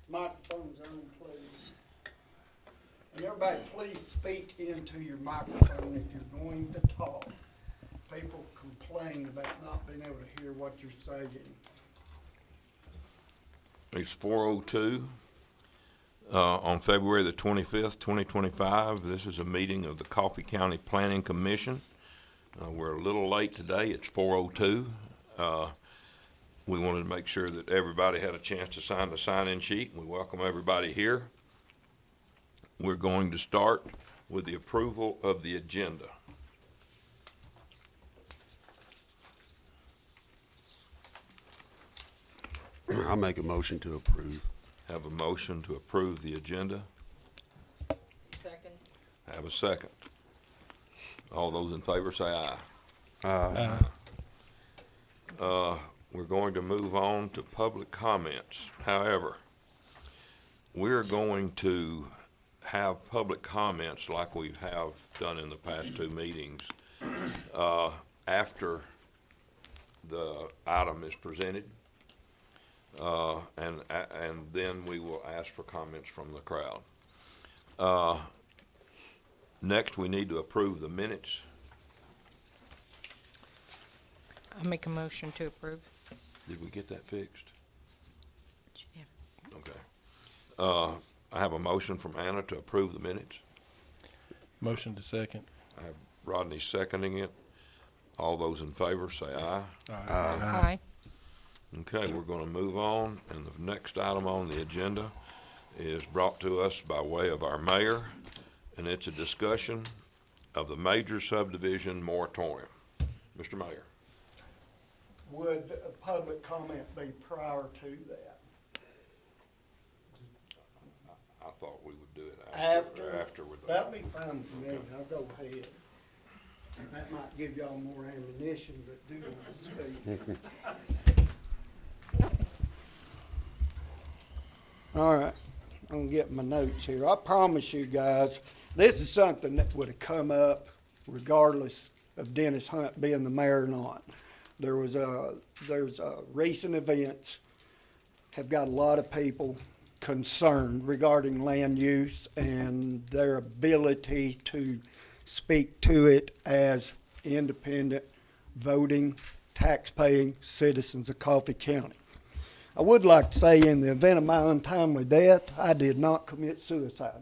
Microphones on, please. And everybody, please speak into your microphone if you're going to talk. People complain about not being able to hear what you're saying. It's 4:02 on February the 25th, 2025. This is a meeting of the Coffee County Planning Commission. We're a little late today. It's 4:02. We wanted to make sure that everybody had a chance to sign the sign-in sheet. We welcome everybody here. We're going to start with the approval of the agenda. I'll make a motion to approve. Have a motion to approve the agenda. Second. Have a second. All those in favor say aye. We're going to move on to public comments. However, we're going to have public comments like we have done in the past two meetings after the item is presented. And then we will ask for comments from the crowd. Next, we need to approve the minutes. I make a motion to approve. Did we get that fixed? Yeah. Okay. I have a motion from Anna to approve the minutes. Motion to second. I have Rodney seconding it. All those in favor say aye. Aye. Okay, we're going to move on, and the next item on the agenda is brought to us by way of our mayor, and it's a discussion of the major subdivision moratorium. Mr. Mayor. Would a public comment be prior to that? I thought we would do it After? after we're done. That'd be fine with me. I'll go ahead. That might give y'all more ammunition, but do not speak. All right, I'm gonna get my notes here. I promise you guys, this is something that would have come up regardless of Dennis Hunt being the mayor or not. There's recent events have got a lot of people concerned regarding land use and their ability to speak to it as independent, voting, tax-paying citizens of Coffee County. I would like to say, in the event of my untimely death, I did not commit suicide.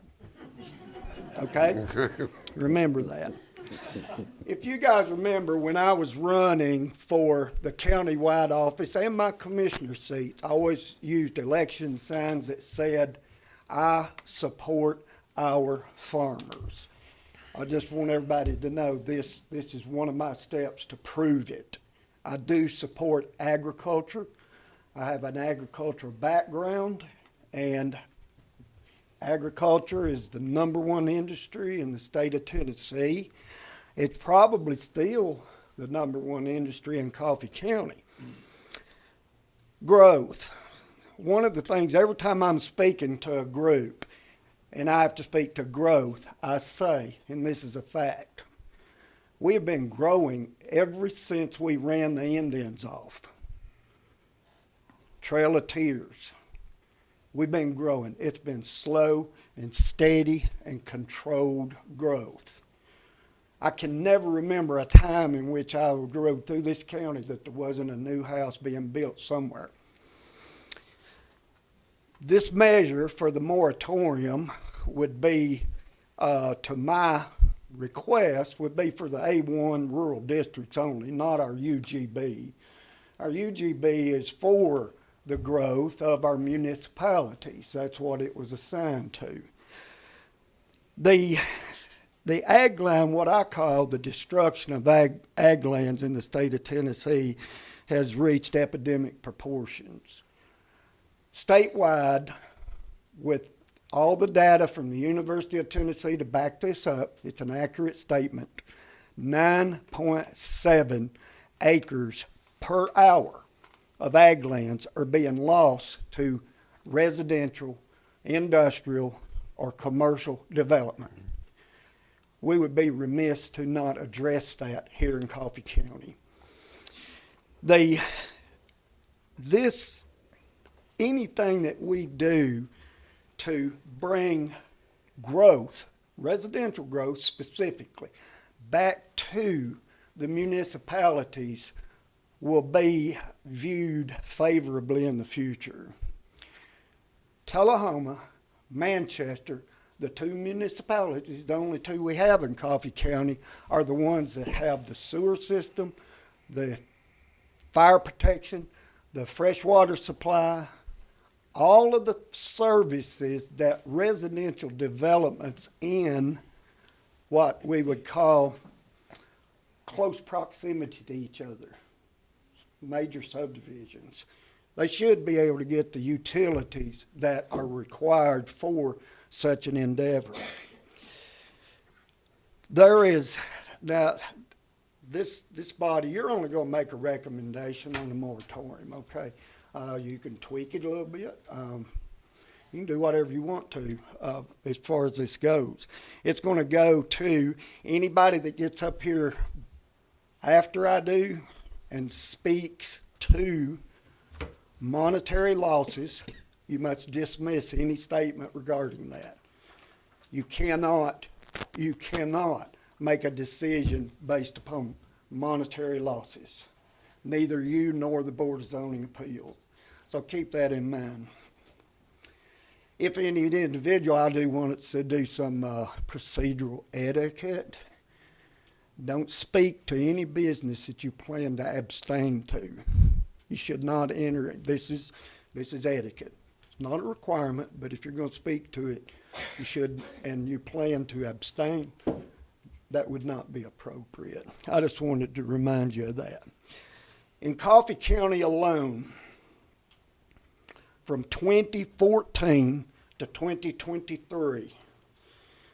Okay? Remember that. If you guys remember, when I was running for the county-wide office and my commissioner seats, I always used election signs that said, "I support our farmers." I just want everybody to know this is one of my steps to prove it. I do support agriculture. I have an agricultural background, and agriculture is the #1 industry in the state of Tennessee. It's probably still the #1 industry in Coffee County. Growth. One of the things, every time I'm speaking to a group and I have to speak to growth, I say, and this is a fact, we have been growing ever since we ran the Indians off. Trail of Tears. We've been growing. It's been slow and steady and controlled growth. I can never remember a time in which I drove through this county that there wasn't a new house being built somewhere. This measure for the moratorium would be, to my request, would be for the A1 rural districts only, not our UGB. Our UGB is for the growth of our municipalities. That's what it was assigned to. The ag land, what I call the destruction of ag lands in the state of Tennessee, has reached epidemic proportions. Statewide, with all the data from the University of Tennessee to back this up, it's an accurate statement, 9.7 acres per hour of ag lands are being lost to residential, industrial, or commercial development. We would be remiss to not address that here in Coffee County. This anything that we do to bring growth, residential growth specifically, back to the municipalities will be viewed favorably in the future. Tullahoma, Manchester, the two municipalities, the only two we have in Coffee County, are the ones that have the sewer system, the fire protection, the freshwater supply, all of the services that residential developments in what we would call close proximity to each other, major subdivisions. They should be able to get the utilities that are required for such an endeavor. There is, now, this body, you're only going to make a recommendation on the moratorium, okay? You can tweak it a little bit. You can do whatever you want to as far as this goes. It's going to go to anybody that gets up here after I do and speaks to monetary losses. You must dismiss any statement regarding that. You cannot make a decision based upon monetary losses. Neither you nor the Board of Zoning Appeals. So keep that in mind. If any individual, I do want to do some procedural etiquette. Don't speak to any business that you plan to abstain to. You should not enter it. This is etiquette. It's not a requirement, but if you're going to speak to it, you should, and you plan to abstain, that would not be appropriate. I just wanted to remind you of that. In Coffee County alone, from 2014 to 2023,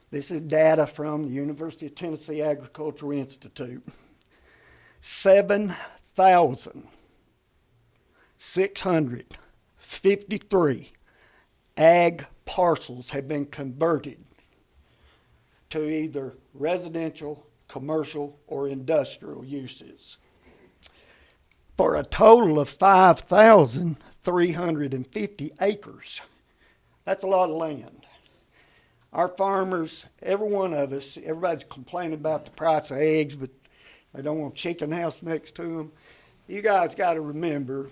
this is data from the University of Tennessee Agricultural Institute, 7,653 ag parcels have been converted to either residential, commercial, or industrial uses, for a total of 5,350 acres. That's a lot of land. Our farmers, every one of us, everybody's complaining about the price of eggs, but they don't want a chicken house next to them. You guys got to remember,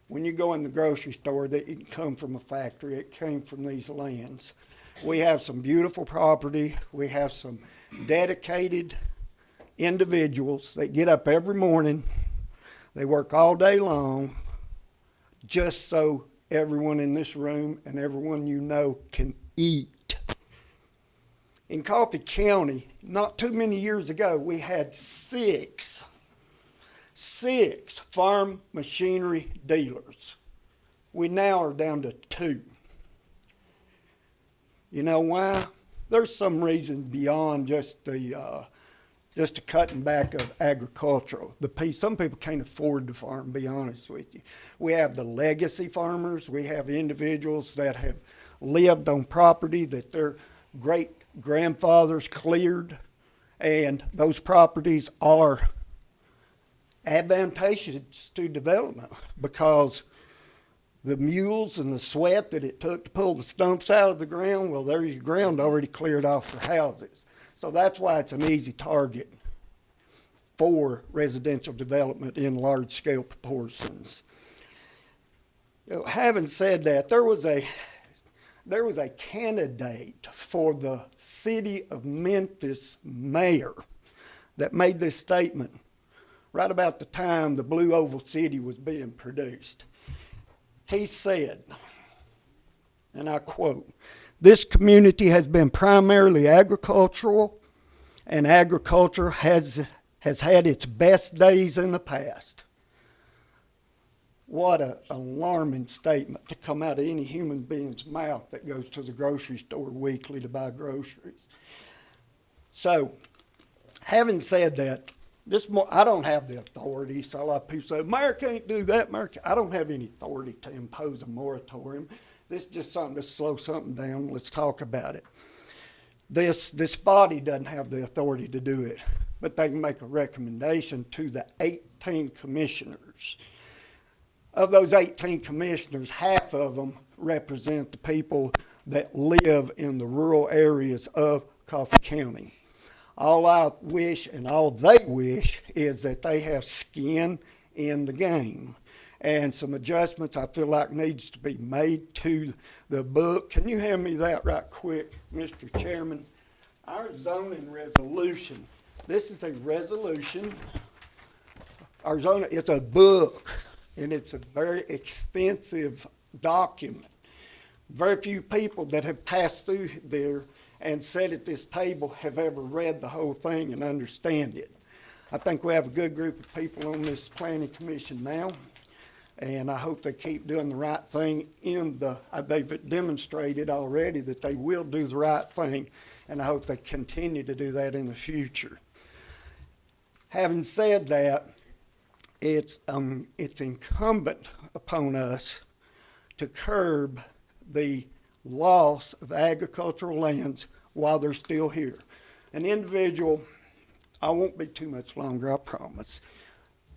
when you go in the grocery store, that it didn't come from a factory. It came from these lands. We have some beautiful property. We have some dedicated individuals that get up every morning. They work all day long just so everyone in this room and everyone you know can eat. In Coffee County, not too many years ago, we had six farm machinery dealers. We now are down to 2. You know why? There's some reason beyond just the cutting back of agricultural. Some people can't afford to farm, to be honest with you. We have the legacy farmers. We have individuals that have lived on property that their great grandfathers cleared, and those properties are advantageous to development because the mules and the sweat that it took to pull the stumps out of the ground, well, there's your ground already cleared off for houses. So that's why it's an easy target for residential development in large-scale proportions. You know, having said that, there was a candidate for the city of Memphis mayor that made this statement right about the time the Blue Oval City was being produced. He said, and I quote, "This community has been primarily agricultural, and agriculture has had its best days in the past." What an alarming statement to come out of any human being's mouth that goes to the grocery store weekly to buy groceries. So, having said that, I don't have the authority, so a lot of people say, "Mayor can't do that, Mayor." I don't have any authority to impose a moratorium. This is just something to slow something down. Let's talk about it. This body doesn't have the authority to do it, but they can make a recommendation to the 18 commissioners. of those 18 commissioners, half of them represent the people that live in the rural areas of Coffee County. All I wish and all they wish is that they have skin in the game. And some adjustments I feel like needs to be made to the book. Can you hand me that right quick, Mr. Chairman? Our zoning resolution, this is a resolution. Our zoning, it's a book, and it's a very extensive document. Very few people that have passed through there and sat at this table have ever read the whole thing and understand it. I think we have a good group of people on this planning commission now, and I hope they keep doing the right thing they've demonstrated already that they will do the right thing, and I hope they continue to do that in the future. Having said that, it's incumbent upon us to curb the loss of agricultural lands while they're still here. An individual, I won't be too much longer, I promise.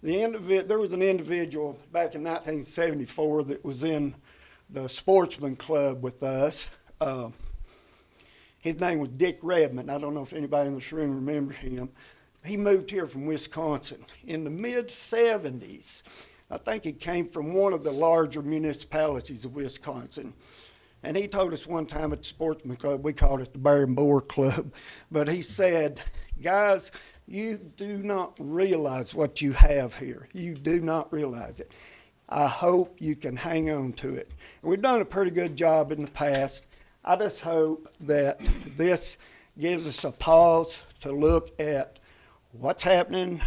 There was an individual back in 1974 that was in the Sportsman Club with us. His name was Dick Redmond. I don't know if anybody in this room remembers him. He moved here from Wisconsin in the mid-70s. I think he came from one of the larger municipalities of Wisconsin. And he told us one time at the Sportsman Club, we called it the Bear and Boar Club, but he said, guys, you do not realize what you have here. You do not realize it. I hope you can hang on to it. We've done a pretty good job in the past. I just hope that this gives us a pause to look at what's happening,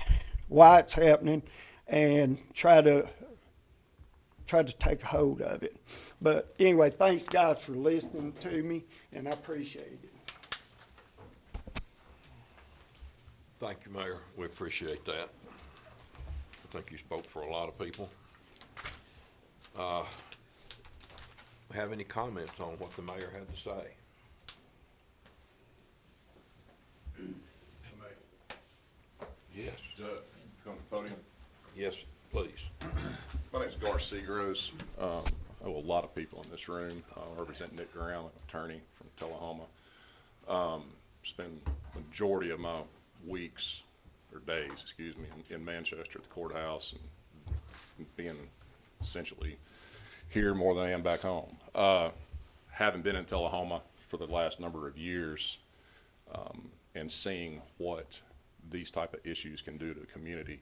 why it's happening, and try to take a hold of it. But anyway, thanks guys for listening to me, and I appreciate it. Thank you, Mayor. We appreciate that. I think you spoke for a lot of people. Have any comments on what the mayor had to say? Yes. Come to the podium. Yes, please. My name's Gar Seagross. I know a lot of people in this room. I represent Nick Graham, an attorney from Tullahoma. Spend the majority of my weeks, or days, excuse me, in Manchester at the courthouse and being essentially here more than I am back home. Having been in Tullahoma for the last number of years and seeing what these type of issues can do to the community,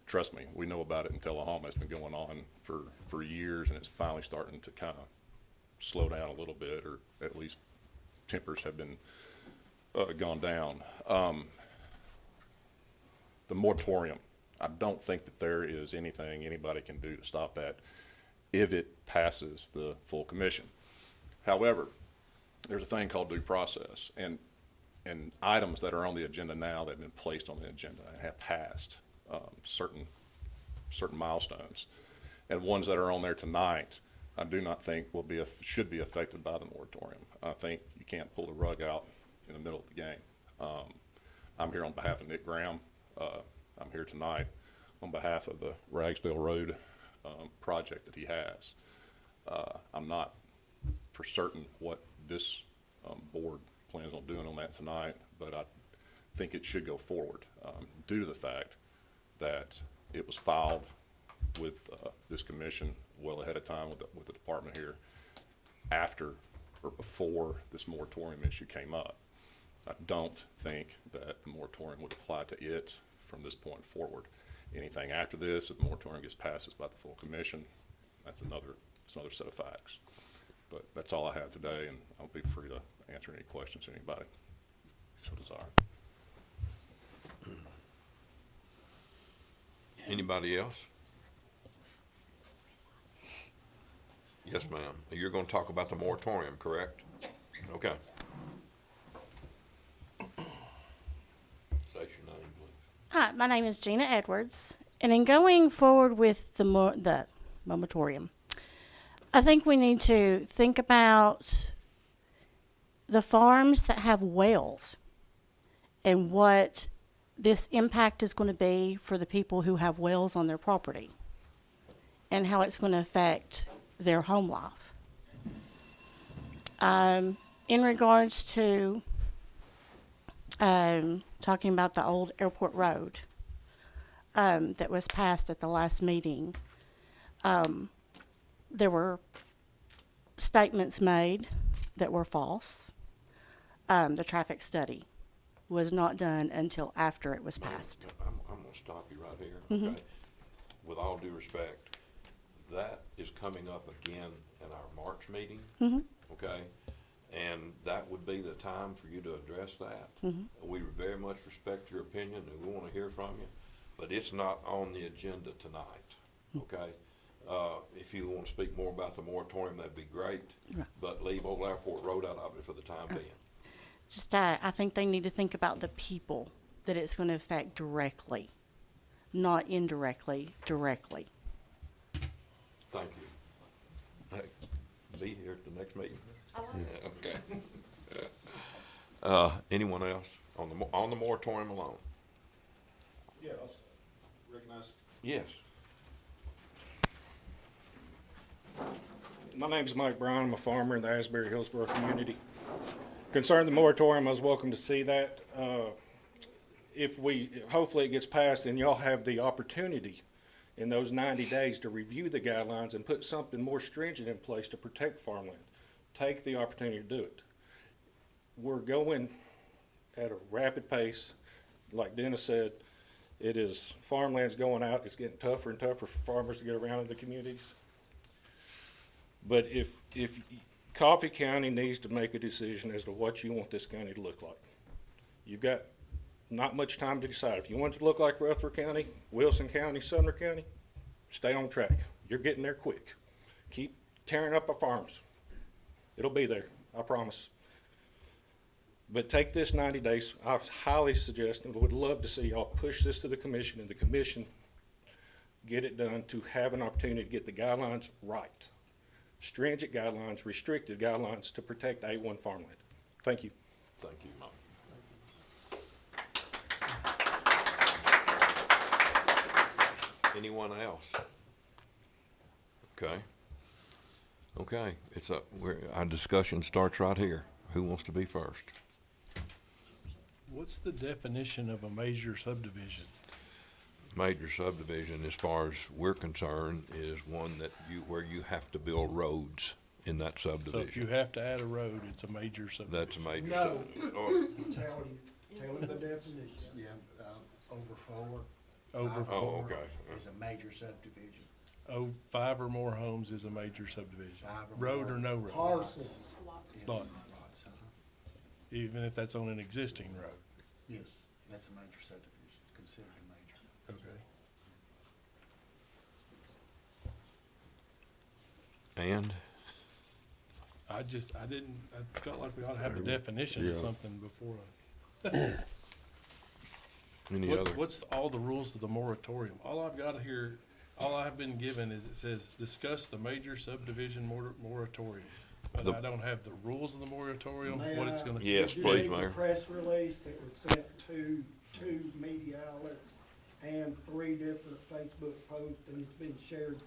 trust me, we know about it in Tullahoma. It's been going on for years, and it's finally starting to kind of slow down a little bit, or at least tempers have been gone down. The moratorium, I don't think that there is anything anybody can do to stop that if it passes the full commission. However, there's a thing called due process, and items that are on the agenda now that have been placed on the agenda and have passed certain milestones, and ones that are on there tonight, I do not think should be affected by the moratorium. I think you can't pull the rug out in the middle of the game. I'm here on behalf of Nick Graham. I'm here tonight on behalf of the Ragsdale Road project that he has. I'm not for certain what this board plans on doing on that tonight, but I think it should go forward due to the fact that it was filed with this commission well ahead of time with the department here after or before this moratorium issue came up. I don't think that the moratorium would apply to it from this point forward. Anything after this, if the moratorium gets passed by the full commission, that's another set of facts. But that's all I have today, and I'll be free to answer any questions anybody so desire. Anybody else? Yes, ma'am. You're going to talk about the moratorium, correct? Yes. Okay. State your name, please. Hi, my name is Gina Edwards, and in going forward with the moratorium, I think we need to think about the farms that have wells and what this impact is going to be for the people who have wells on their property. and how it's going to affect their home life. In regards to talking about the old airport road that was passed at the last meeting, there were statements made that were false. The traffic study was not done until after it was passed. I'm gonna stop you right here, okay? With all due respect, that is coming up again in our March meeting, okay? And that would be the time for you to address that. We very much respect your opinion and we wanna hear from you, but it's not on the agenda tonight, okay? If you wanna speak more about the moratorium, that'd be great, Right. but leave Old Airport Road out of it for the time being. Just, I think they need to think about the people that it's going to affect directly, not indirectly, directly. Thank you. Hey, be here at the next meeting. Okay. Anyone else on the moratorium alone? Yeah, I'll recognize. Yes. My name's Mike Brown. I'm a farmer in the Asbury Hillsborough community. Concerning the moratorium, I was welcome to see that. Hopefully it gets passed and y'all have the opportunity in those 90 days to review the guidelines and put something more stringent in place to protect farmland. Take the opportunity to do it. We're going at a rapid pace. Like Dennis said, farmland's going out. It's getting tougher and tougher for farmers to get around in the communities. But if Coffee County needs to make a decision as to what you want this county to look like. You've got not much time to decide. If you want it to look like Rutherford County, Wilson County, Sumner County, stay on track. You're getting there quick. Keep tearing up our farms. It'll be there, I promise. But take this 90 days. I highly suggest and would love to see y'all push this to the commission and the commission get it done to have an opportunity to get the guidelines right. Stringent guidelines, restricted guidelines to protect A1 farmland. Thank you. Thank you, Mike. Anyone else? Okay. Okay, our discussion starts right here. Who wants to be first? What's the definition of a major subdivision? Major subdivision, as far as we're concerned, is one where you have to build roads in that So subdivision. if you have to add a road, it's a major That's subdivision. a major No. subdivision. Tell him the definition. Yeah, over four. Over Oh, okay. Is a major subdivision. 5 or more homes is a major subdivision. 5 or Road more or no road, Parcels. Yes, Lots. lots, even if that's on an existing road. Yes, that's a major subdivision, considered a major. Okay. And I felt like we ought to have a definition of Yeah. something before. any other? What's all the rules of the moratorium? All I've been given is it says, discuss the major subdivision moratorium. But The- I don't have the rules of the moratorium, May what it's I- gonna. Yes, Did you please, read the Mayor. press release that was sent to two media outlets and 3 different Facebook posts, and it's been shared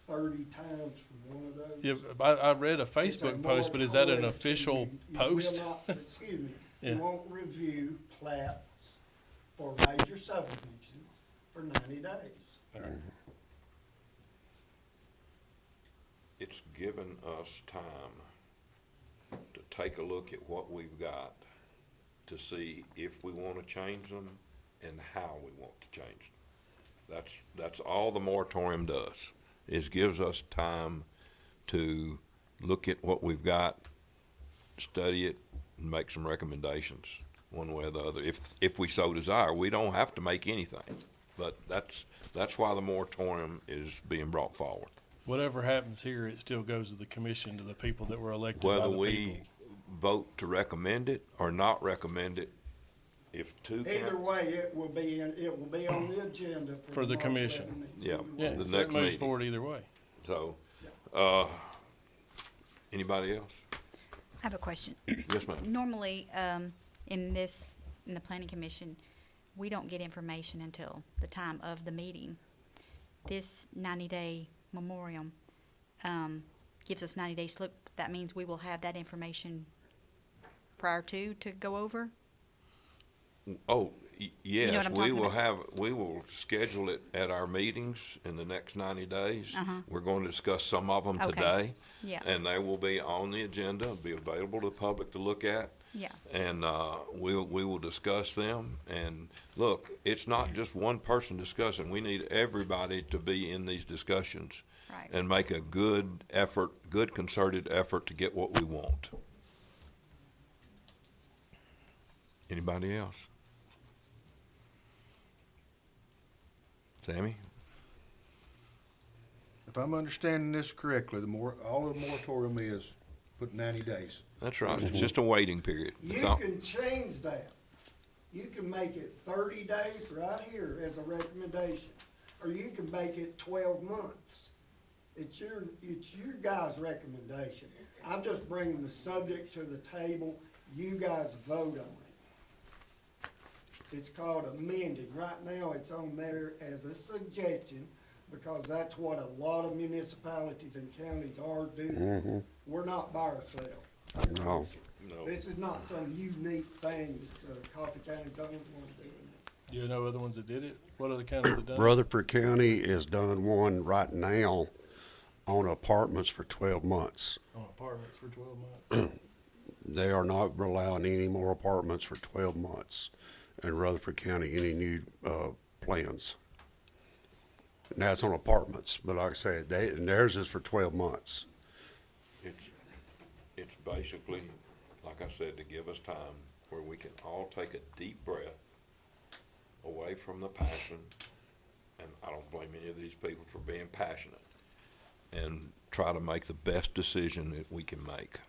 30 times from one of those? Yeah, I read a It's a Facebook post, but is that an moratorium. official You will post? not- Excuse me, Yeah. you won't review plats for major subdivisions for 90 days. It's given us time to take a look at what we've got to see if we want to change them and how we want to change them. That's all the moratorium does, is gives us time to look at what we've got, study it, and make some recommendations one way or the other. If we so desire, we don't have to make anything, but that's why the moratorium is being brought forward. Whatever happens here, it still goes to the commission, to the people that were elected by Whether the we people. vote to recommend it or not recommend it, if two Either counties, way, it will be on the agenda For for the the March commission. 11 meeting. Yeah. Either Yeah, way. the so next it moves meeting. forward either way. so, anybody else? I have a question. Yes, ma'am. Normally, in the planning commission, we don't get information until the time of the meeting. This 90-day Moratorium, gives us 90 days to look, that means we will have that information prior to go over? Oh, yes, what I'm we talking will about? we will schedule it at our meetings in the next 90 days. Uh-huh. We're going to discuss some of them Okay. today. Yeah. And they will be on the agenda, be available to the public to look at. Yeah. And, we will discuss them. And look, it's not just one person discussing. We need everybody to be in these discussions. Right. And make a good effort, good concerted effort to get what we want. Anybody else? Sammy? If I'm understanding this correctly, all of the moratorium is put 90 days. That's right. It's just a waiting period. You can change that. You can make it 30 days right here as a recommendation, or you can make it 12 months. It's your guys' recommendation. I'm just bringing the subject to the table. You guys vote on it. It's called amending. Right now, it's on there as a suggestion because that's what a lot of municipalities and counties are doing. We're not by ourselves. I No. promise you. No. This is not some unique thing that Coffee County's the only one doing it. You know other ones that did it? What other counties have done it? Rutherford County has done one right now on apartments for 12 months. On apartments for 12 months? They are not allowing any more apartments for 12 months in Rutherford County, any new plans. And that's on apartments, but like I said, and theirs is for 12 months. It's basically, like I said, to give us time where we can all take a deep breath away from the passion, and I don't blame any of these people for being passionate, and try to make the best decision that we can make.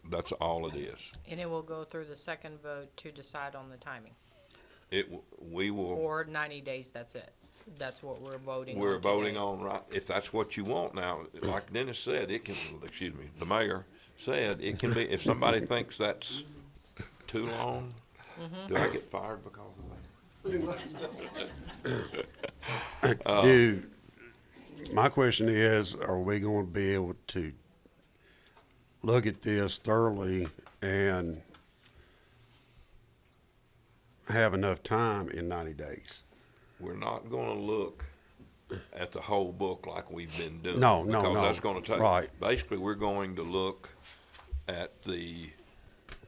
That's all it is. And it will go through the second vote to decide on the timing. We will, Or 90 days, that's it. That's what we're voting on we're voting today. on, right, if that's what you want now, like Dennis said, it can, excuse me, the mayor said, it can be, if somebody thinks that's too long, do I get fired because of that? My question is, are we going to be able to look at this thoroughly and have enough time in 90 days? We're not gonna look at the whole book like we've been doing. No. Because that's gonna take. Right. Basically, we're going to look at the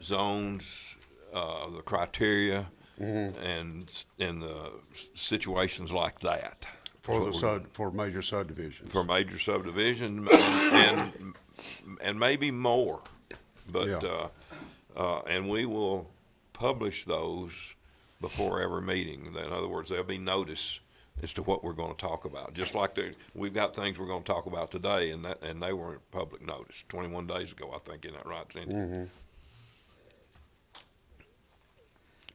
zones, the criteria, and the situations like that. For major subdivisions. For major subdivision and maybe more. But, and we will publish those before every meeting. In other words, there'll be notice as to what we're gonna talk about. Just like we've got things we're gonna talk about today, and they were in public notice 21 days ago, I think, isn't that right, Cindy?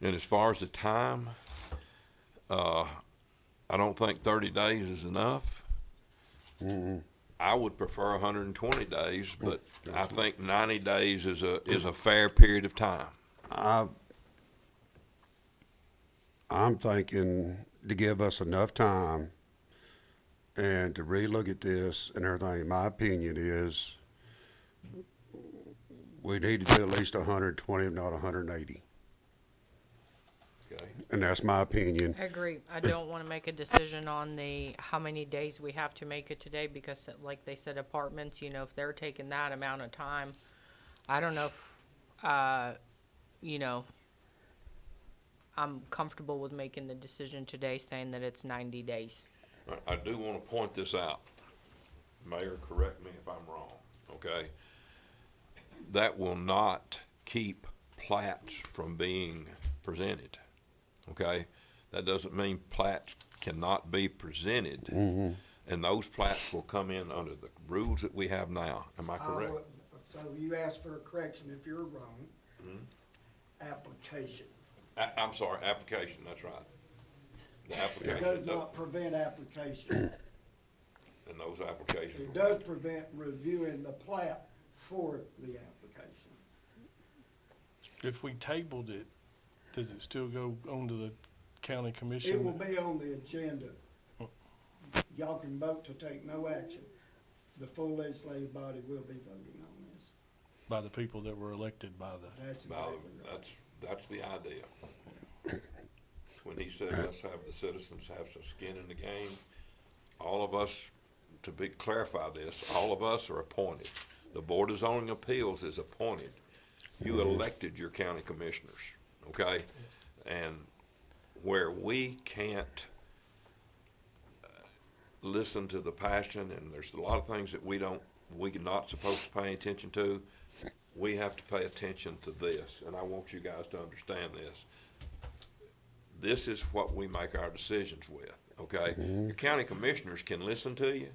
And as far as the time, I don't think 30 days is enough. I would prefer 120 days, but I think 90 days is a fair period of time. I'm thinking to give us enough time and to relook at this and everything. My opinion is we need to do at least 120, if not 180. Okay. And that's my opinion. I agree. I don't want to make a decision on how many days we have to make it today because like they said, apartments, if they're taking that amount of time, I don't know if, I'm comfortable with making the decision today saying that it's 90 days. I do want to point this out. Mayor, correct me if I'm wrong, okay? That will not keep plats from being presented, okay? That doesn't mean plats cannot be presented. And those plats will come in under the rules that we have now. Am I correct? So you asked for a correction if you're wrong. Application. I'm sorry, application, that's right. The It application, does not prevent application. and those applications. It does prevent reviewing the plat for the application. If we tabled it, does it still go on to the county commission? It will be on the agenda y'all can vote to take no action. The full legislative body will be voting on this. By the people that were elected by the, That's Well, exactly right. that's the idea. When he said, let's have the citizens have some skin in the game, all of us, clarify this, all of us are appointed. The Board of Zoning Appeals is appointed. You elected your county commissioners, okay? And where we can't listen to the passion, and there's a lot of things that we're not supposed to pay attention to, we have to pay attention to this, and I want you guys to understand this. This is what we make our decisions with, okay? Your county commissioners can listen to you,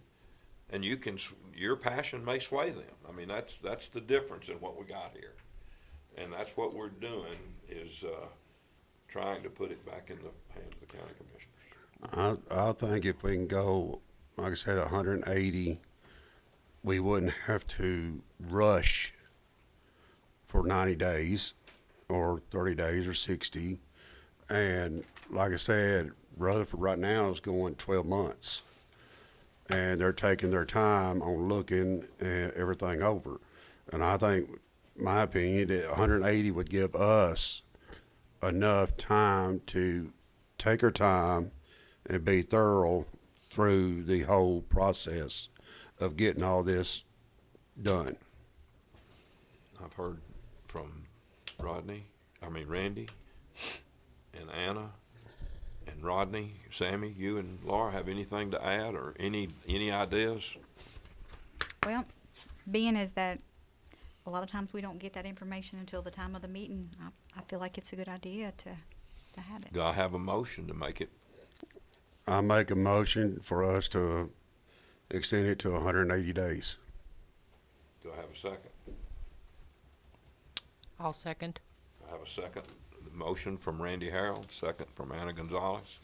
and your passion may sway them. I mean, that's the difference in what we got here. And that's what we're doing is trying to put it back in the hands of the county commissioners. I think if we can go, like I said, 180, we wouldn't have to rush for 90 days or 30 days or 60. And like I said, Rutherford right now is going 12 months. And they're taking their time on looking at everything over. And I think, my opinion, that 180 would give us enough time to take our time and be thorough through the whole process of getting all this done. I've heard from Randy, and Anna, and Rodney, Sammy, you and Laura have anything to add or any ideas? Well, being as that a lot of times we don't get that information until the time of the meeting, I feel like it's a good idea to have it. Do I have a motion to make it? I make a motion for us to extend it to 180 days. Do I have a second? I'll second. I have a second. The motion from Randy Harold, second from Anna Gonzalez.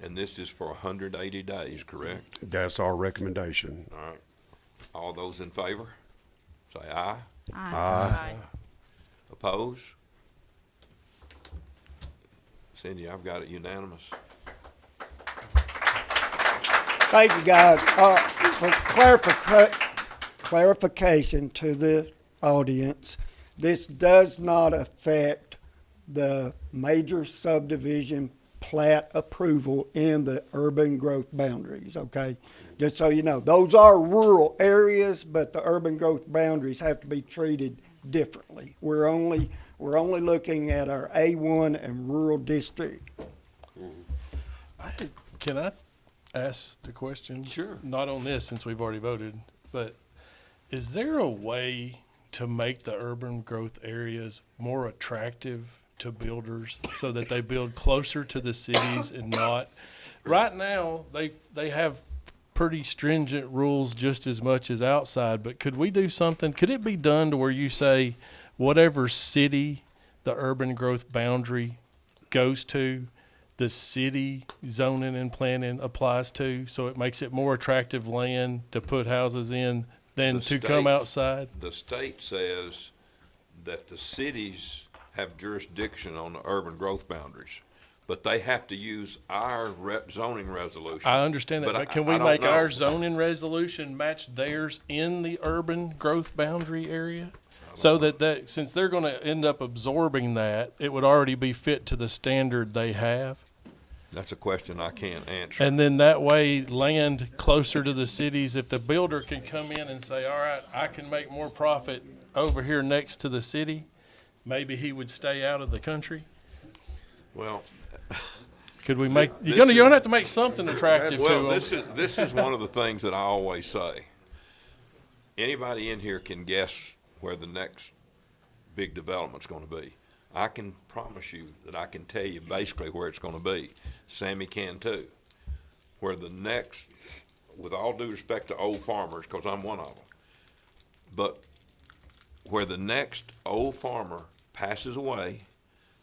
And this is for 180 days, correct? That's our recommendation. All right. All those in favor, say aye. Aye. Oppose? Cindy, I've got it unanimous. Thank you, guys. For clarification to the audience, this does not affect the major subdivision plat approval in the urban growth boundaries, okay? Just so you know, those are rural areas, but the urban growth boundaries have to be treated differently. We're only looking at our A1 and rural district. can I ask the question? Sure. Not on this, since we've already voted, but is there a way to make the urban growth areas more attractive to builders so that they build closer to the cities and not? Right now, they have pretty stringent rules just as much as outside, but could we do something? Could it be done to where you say whatever city the urban growth boundary goes to, the city zoning and planning applies to, so it makes it more attractive land to put houses in than The to come state- outside? The state says that the cities have jurisdiction on the urban growth boundaries, but they have to use our zoning resolution. I understand that, But but can I we don't make know. our zoning resolution match theirs in the urban growth boundary area? So that since they're gonna end up absorbing that, it would already be fit to the standard they have? That's a question I can't answer. And then that way, land closer to the cities, if the builder can come in and say, all right, I can make more profit over here next to the city, maybe he would stay out of the country? Well, Could we make, This you're gonna is- have to make something attractive to well, them. this is one of the things that I always say. Anybody in here can guess where the next big development's gonna be. I can promise you that I can tell you basically where it's gonna be. Sammy can too. Where the next, with all due respect to old farmers, cause I'm one of them, but where the next old farmer passes away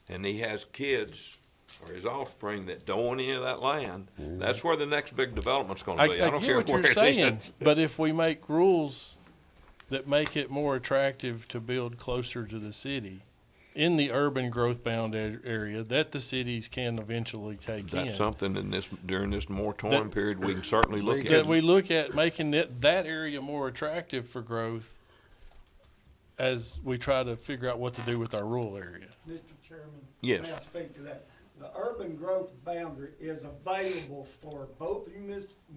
and he has kids or his offspring that don't want any of that land, that's where the next big development's gonna be. I don't get care what where you're it saying, is. but if we make rules that make it more attractive to build closer to the city, in the urban growth bound area that the cities can eventually take Is in. that something in this, during this moratorium That- period, we can certainly look That at? we look at making that area more attractive for growth as we try to figure out what to do with our rural area. Mr. Chairman? Yes. May I speak to that? The urban growth boundary is available for both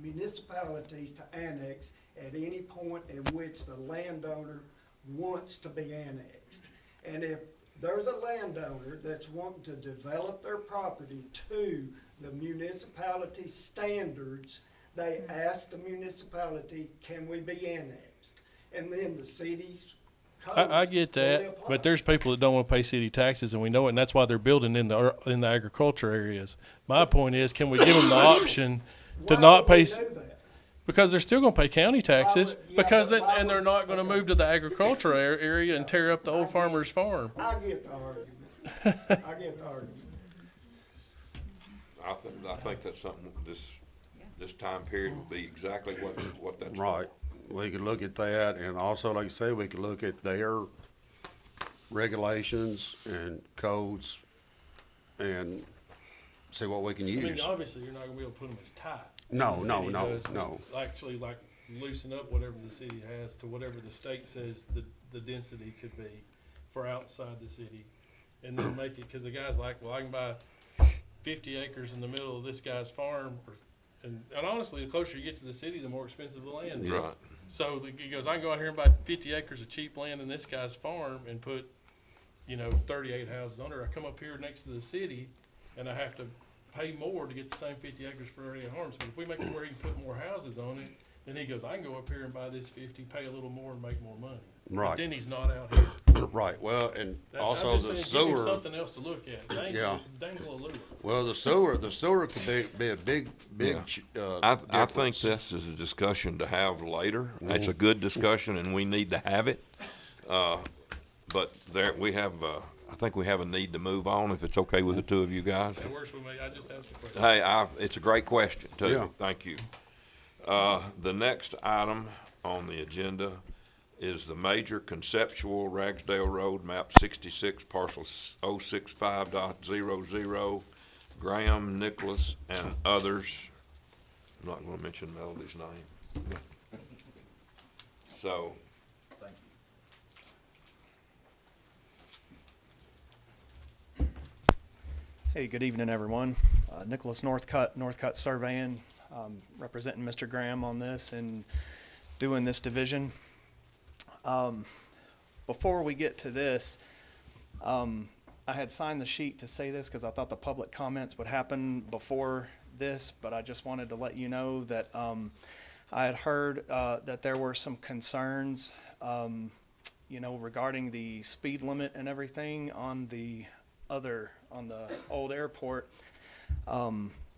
municipalities to annex at any point in which the landowner wants to be annexed. And if there's a landowner that's wanting to develop their property to the municipality standards, they ask the municipality, can we be annexed? And then the city's I get fully that, apply. but there's people that don't want to pay city taxes, and we know it, and that's why they're building in the agriculture areas. My point is, can we give them the option to Why not would we pay? do that? Because they're still going to pay county taxes, would- yeah, because but why and they're would- not going to move to the agriculture area and tear up the old farmer's farm. I get the argument. I get the argument. I think that's something, this time period would be exactly what that's for. Right. We could look at that, and also, like you say, we could look at their regulations and codes and see what we can I mean, use. obviously, you're not going to be able to put them as tight. No, as the no, city no, does, but no. Actually, like loosen up whatever the city has to whatever the state says the density could be for outside the city, and then make it, because the guy's like, well, I can buy 50 acres in the middle of this guy's farm, and honestly, the closer you get to the city, the more expensive the land is. Right. So he goes, I can go out here and buy 50 acres of cheap land in this guy's farm and put, 38 houses on it. I come up here next to the city, and I have to pay more to get the same 50 acres for 38 homes. But if we make it where he can put more houses on it, then he goes, I can go up here and buy this 50, pay a little more, and make more money. But Right. then he's not out here. Right, well, and I'm also just the saying, give him sewer, something else to look at. Yeah. Dangle a lure. well, the sewer could be a big, I think difference. this is a discussion to have later. It's a good discussion, and we need to have it. But I think we have a need to move on, if it's okay with the two of you guys. That works with me. I just asked a question. Hey, it's a great question, too. Yeah. Thank you. The next item on the agenda is the major conceptual Ragsdale Road, map 66, parcel 065.00, Graham, Nicholas, and others. I'm not gonna mention Melody's name. So, Hey, good evening, everyone. Nicholas Northcutt Surveying, representing Mr. Graham on this and doing this division. Before we get to this, I had signed the sheet to say this because I thought the public comments would happen before this, but I just wanted to let you know that I had heard that there were some concerns, regarding the speed limit and everything on the old airport.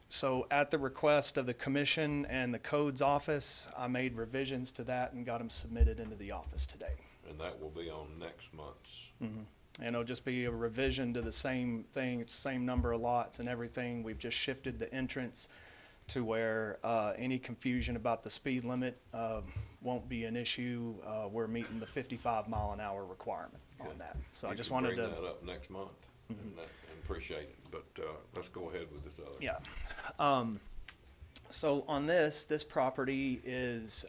So at the request of the commission and the codes office, I made revisions to that and got them submitted into the office today. and that will be on next month's. And it'll just be a revision to the same thing, it's the same number of lots and everything. We've just shifted the entrance to where any confusion about the speed limit won't be an issue. We're meeting the 55-mile-an-hour requirement on that. So I You just can wanted to. bring that up next month, and appreciate it, but, let's go ahead with this other. Yeah. So on this property is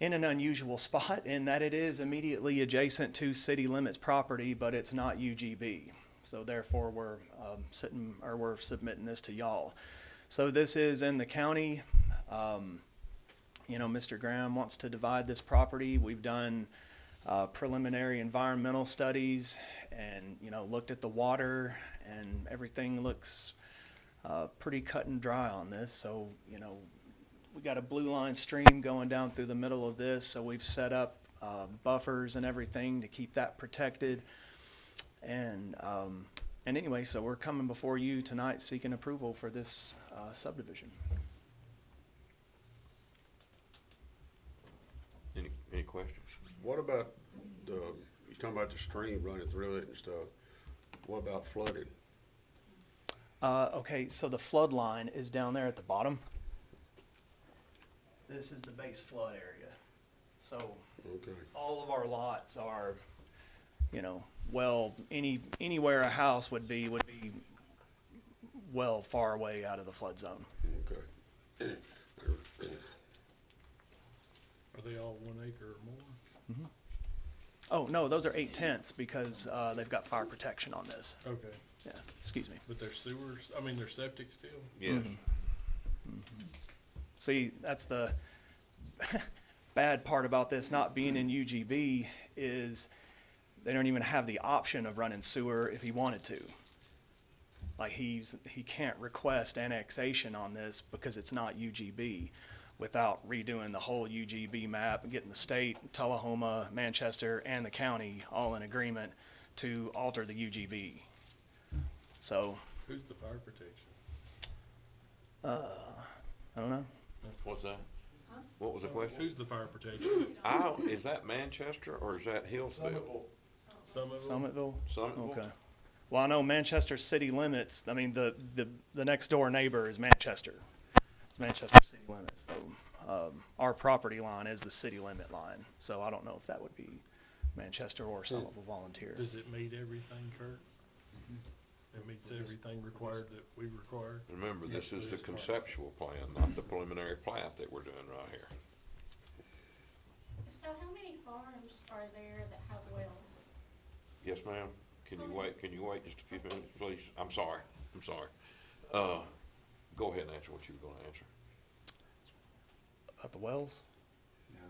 in an unusual spot in that it is immediately adjacent to city limits property, but it's not UGB. So therefore, we're submitting this to y'all. So this is in the county. Mr. Graham wants to divide this property. We've done preliminary environmental studies and, looked at the water, and everything looks pretty cut and dry on this. So, we got a blue line stream going down through the middle of this, so we've set up buffers and everything to keep that protected. And anyway, so we're coming before you tonight seeking approval for this subdivision. Any questions? What about you're talking about the stream running through it and stuff. What about flooding? Okay, so the flood line is down there at the bottom. This is the base flood area. So Okay. all of our lots are, well, anywhere a house would be well far away out of the flood zone. Okay. Are they all 1 acre or more? Oh, no, those are 8/10 because, they've got fire protection on this. Okay, Yeah, excuse me. but they're sewers, I mean, they're septic still? Yes. See, that's the bad part about this not being in UGB is they don't even have the option of running sewer if he wanted to. Like he can't request annexation on this because it's not UGB without redoing the whole UGB map and getting the state, Tullahoma, Manchester, and the county all in agreement to alter the UGB. So, Who's the fire protection? I don't know. What's that? What was the question? Who's the fire protection? Is that Manchester or is that Hillsville? Somerville? Summitville? Somerville? Okay. Well, I know Manchester city limits, I mean, the next door neighbor is Manchester. It's Manchester city limits, so, our property line is the city limit line, so I don't know if that would be Manchester or Somerville Volunteer. Does it meet everything, Kurt? It meets everything required that we require? Remember, this is the conceptual plan, not the preliminary plat that we're doing right here. So how many farms are there that have wells? Yes, ma'am. Can you wait just a few minutes, please? I'm sorry. Go ahead and answer what you were gonna answer. About the wells?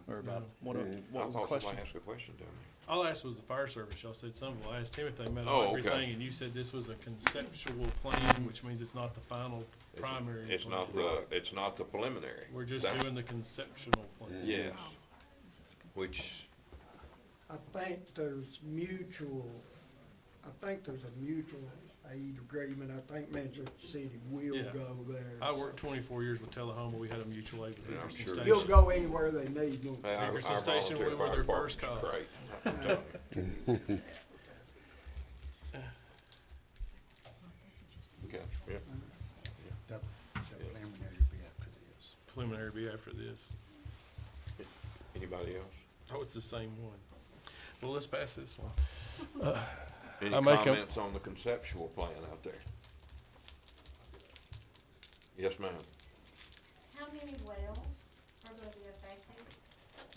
Or about, No. what was I the thought question? somebody asked a question down All I asked was the fire service. Y'all said Somerville. I asked him if they met Oh, all okay. everything, and you said this was a conceptual plan, which means it's not the final there. primary It's plan. it's not the preliminary. We're just That's- doing the conceptual plan. Yes, which, I think there's a mutual aid agreement. I think Manchester City will Yeah. go there. I worked 24 years with Tullahoma. We had a mutual aid with Yeah, I'm Hickerson sure. You'll Station. go anywhere they need them. our Hickerson Station, volunteer we were fire their first department's call. great. I'm telling you. Okay, yeah. The preliminary will be after this. Preliminary be after this. Anybody else? Oh, it's the same one. Well, let's pass this one. Any I make a- comments on the conceptual plan out there? Yes, ma'am. How many wells are gonna be affected?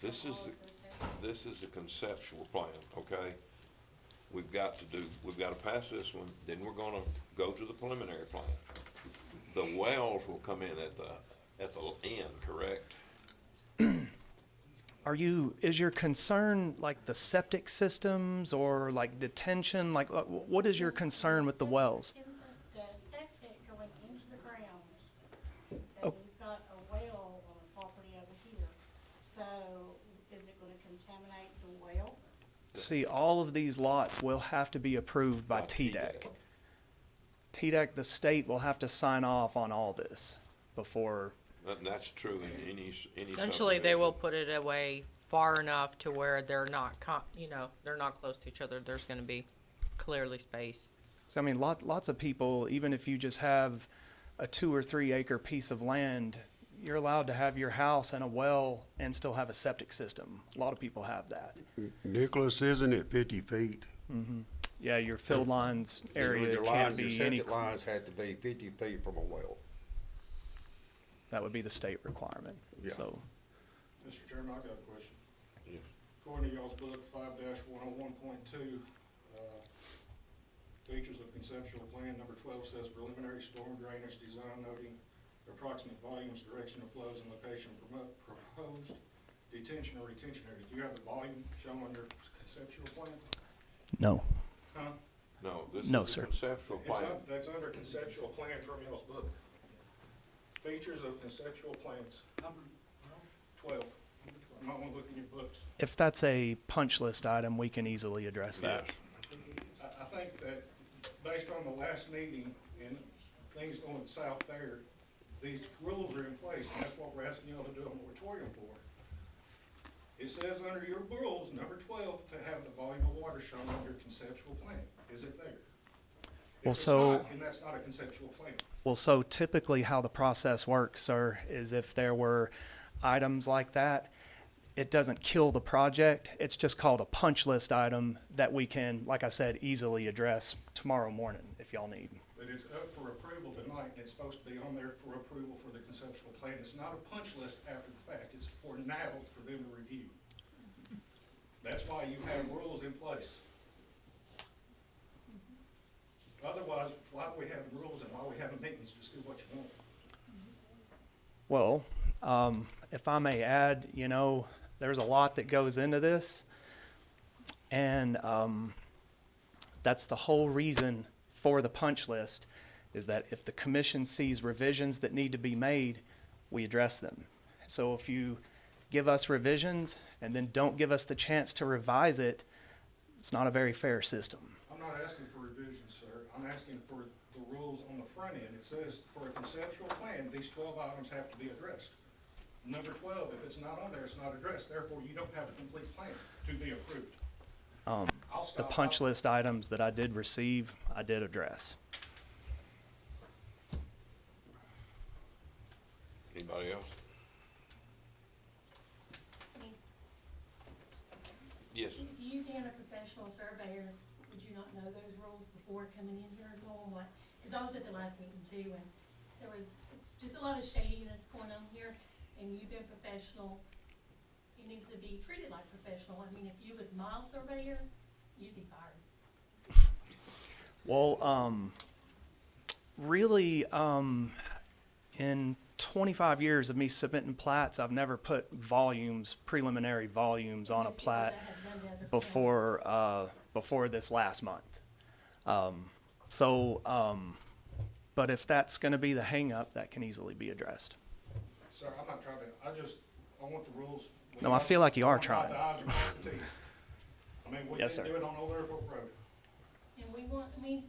This is the conceptual plan, okay? We've got to pass this one, then we're gonna go to the preliminary plan. The wells will come in at the end, correct? Is your concern like the septic systems or like detention? Like, what is your concern with the wells? The septic going into the ground, Oh. and you've got a well on a property over here. So is it gonna contaminate the well? See, all of these lots will have to be approved by By TDEC. TDEC, the state will have to sign off on all this before, That's true in any Essentially, they subdivision. will put it away far enough to where they're not, they're not close to each other. There's gonna be clearly spaced. so I mean, lots of people, even if you just have a 2 or 3 acre piece of land, you're allowed to have your house and a well and still have a septic system. A lot of people have that. Nicholas, isn't it 50 feet? Yeah, your field lines area Your can't your be any, septic lines have to be 50 feet from a well. that would be the state requirement, Yeah. so. Mr. Chairman, I've got a question. Yes. According to y'all's book, 5-101.2, features of conceptual plan, number 12 says preliminary storm drainage design noting approximate volumes, direction of flows, and location of proposed detention or retention areas. Do you have the volume shown on your conceptual plan? No. Huh? No, this No, is sir. the conceptual plan. That's under conceptual plan from y'all's book. Features of conceptual plans. 12. I'm not gonna look in your books. If that's a punch list item, we can easily address that. Yes. I think that based on the last meeting and things going south there, these rules are in place, and that's what we're asking y'all to do a moratorium for. It says under your rules, number 12, to have the volume of water shown on your conceptual plan. Is it there? If Well, it's so- not, then that's not a conceptual plan. Well, so typically how the process works, sir, is if there were items like that, it doesn't kill the project. It's just called a punch list item that we can, like I said, easily address tomorrow morning if y'all need. But it's up for approval tonight, and it's supposed to be on there for approval for the conceptual plan. It's not a punch list after the fact, it's for now for them to review. That's why you have rules in place. Otherwise, why do we have rules and why we have meetings? Just do what you want. Well, if I may add, you know, there's a lot that goes into this, and that's the whole reason for the punch list, is that if the commission sees revisions that need to be made, we address them. So if you give us revisions and then don't give us the chance to revise it, it's not a very fair system. I'm not asking for revisions, sir. I'm asking for the rules on the front end. It says for a conceptual plan, these 12 items have to be addressed. Number 12, if it's not on there, it's not addressed. Therefore, you don't have a complete plan to be approved. I'll The stop. punch list items that I did receive, I did address. Anybody else? Yes. If you being a professional surveyor, would you not know those rules before coming in here and going what? Because I was at the last meeting too, and it's just a lot of shadiness going on here, and you've been professional. It needs to be treated like professional. I mean, if you was my surveyor, you'd be fired. Well, really, in 25 years of me submitting plats, I've never put volumes, preliminary volumes on a Yes, plat that has none of the other before this last month. But if that's gonna be the hangup, that can easily be addressed. Sir, I'm not trying to, I want the rules. No, I feel like you are I want trying. the I's and cross the T's. I mean, we Yes, didn't sir. do it on Old Airport Road. And we want, I mean,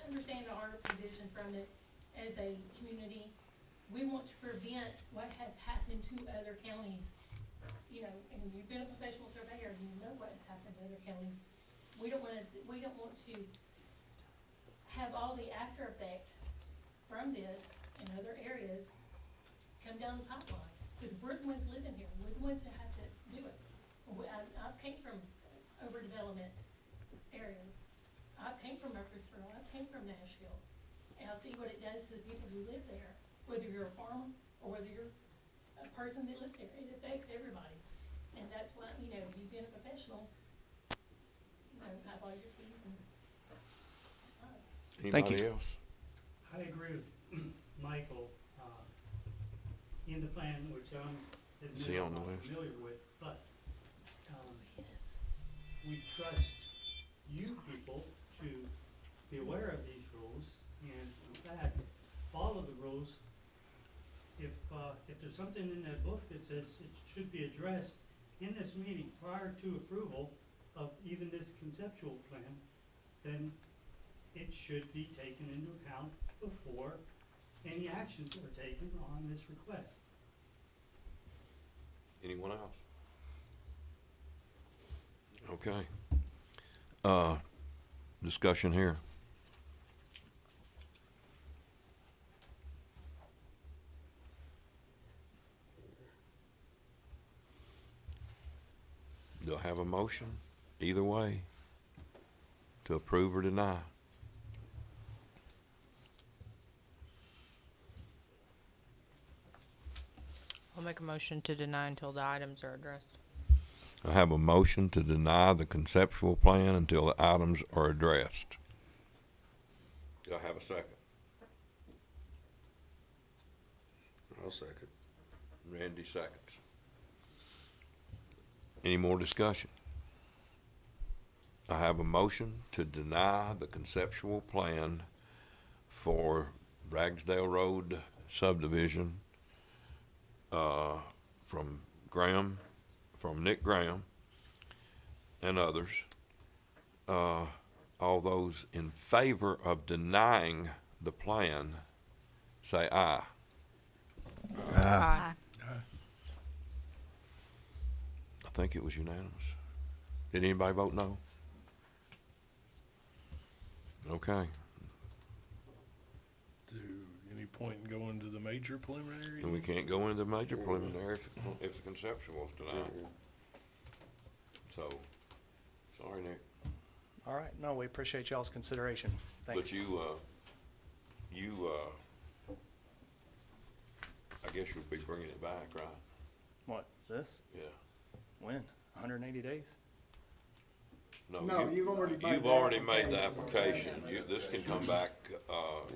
understand our position from it as a community. We want to prevent what has happened to other counties. You know, and you've been a professional surveyor, you know what has happened to other counties. We don't want to have all the after effect from this in other areas come down the pipeline. Because we're the ones living here, we're the ones that have to do it. I came from overdevelopment areas. I came from Murfreesboro, I came from Nashville, and I see what it does to the people who live there, whether you're a farmer or whether you're a person that lives there. It affects everybody, and that's why, you know, you've been a professional, you know, have all your P's and I's. Thank you. Anybody else? I agree with Michael, in the plan, which I'm Is he on the not list? familiar with, but, we trust you people to be aware of these rules and in fact, follow the rules. If there's something in that book that says it should be addressed in this meeting prior to approval of even this conceptual plan, then it should be taken into account before any actions are taken on this request. Anyone else? Okay. Discussion here. Do I have a motion either way to approve or deny? I'll make a motion to deny until the items are addressed. I have a motion to deny the conceptual plan until the items are addressed. Do I have a second? I'll second. Randy seconds. Any more discussion? I have a motion to deny the conceptual plan for Ragsdale Road subdivision from Nick Graham and others. All those in favor of denying the plan, say aye. Aye. I think it was unanimous. Did anybody vote no? Okay. Do any point in going to the major preliminary? And we can't go into the major preliminary if the conceptual is denied. So, sorry, Nick. All right, no, we appreciate y'all's consideration. Thanks. But I guess you'll be bringing it back, right? What, this? Yeah. When? 180 days? No, you've already made You've the already made the application. application. This can come back,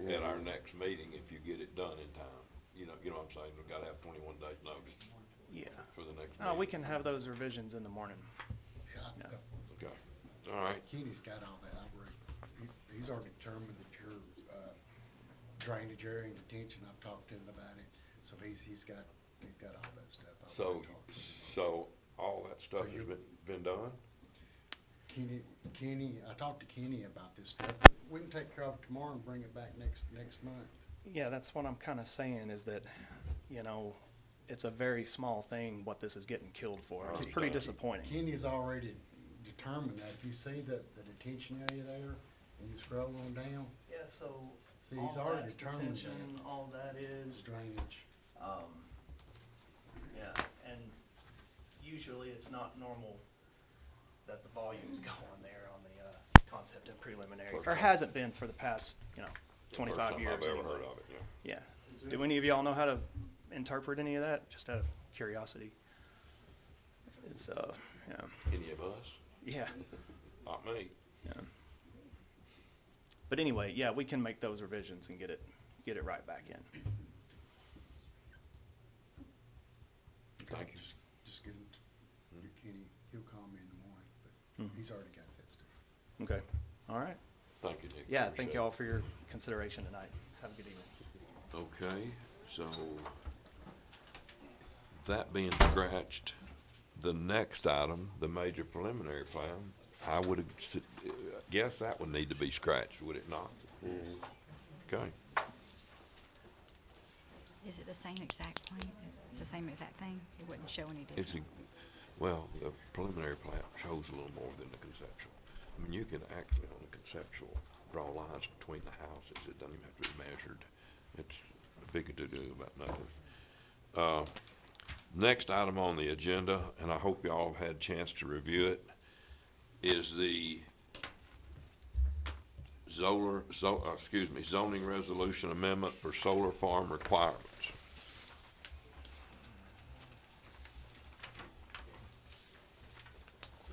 at our next meeting if you get it done in time. You know what I'm saying? We've gotta have 21 days notice Yeah. for the next No, we meeting. can have those revisions in the morning. Yeah, Okay, all right. Kenny's got all that. He's already determined that your drainage area and detention, I've talked to him about it. So he's got all that stuff. I've So, already talked to him. so all that stuff has been done? Kenny, I talked to Kenny about this stuff. We can take care of it tomorrow and bring it back next month. Yeah, that's what I'm kind of saying is that, you know, it's a very small thing what this is getting killed for. It's pretty disappointing. Kenny's already determined that. If you see the detention area there and you scroll on down, Yeah, so see, he's already determined that. all that is, Drainage. yeah, and usually it's not normal that the volumes go on there on the, concept and preliminary, or hasn't been for the past, 25 years. First time I've ever anyway. heard of it, yeah. Yeah. Do any of y'all know how to interpret any of that? Just out of curiosity. It's, yeah. Any of us? Yeah. Not me. Yeah. But anyway, yeah, we can make those revisions and get it right back in. Thank you. Just get Kenny, he'll call me in the morning, but he's already got that stuff. Okay. All right. Thank you, Nick. Yeah, Appreciate thank it. y'all for your consideration tonight. Have a good evening. Okay, so that being scratched, the next item, the major preliminary plan, I would guess that would need to be scratched, would it not? Okay, Is it the same exact plan? It's the same exact thing? It wouldn't show any difference? well, the preliminary plan shows a little more than the conceptual. I mean, you can actually, on the conceptual, draw lines between the houses. It doesn't even have to be measured. It's a big to-do about nothing. Next item on the agenda, and I hope y'all have had a chance to review it, is the zoning resolution amendment for solar farm requirements.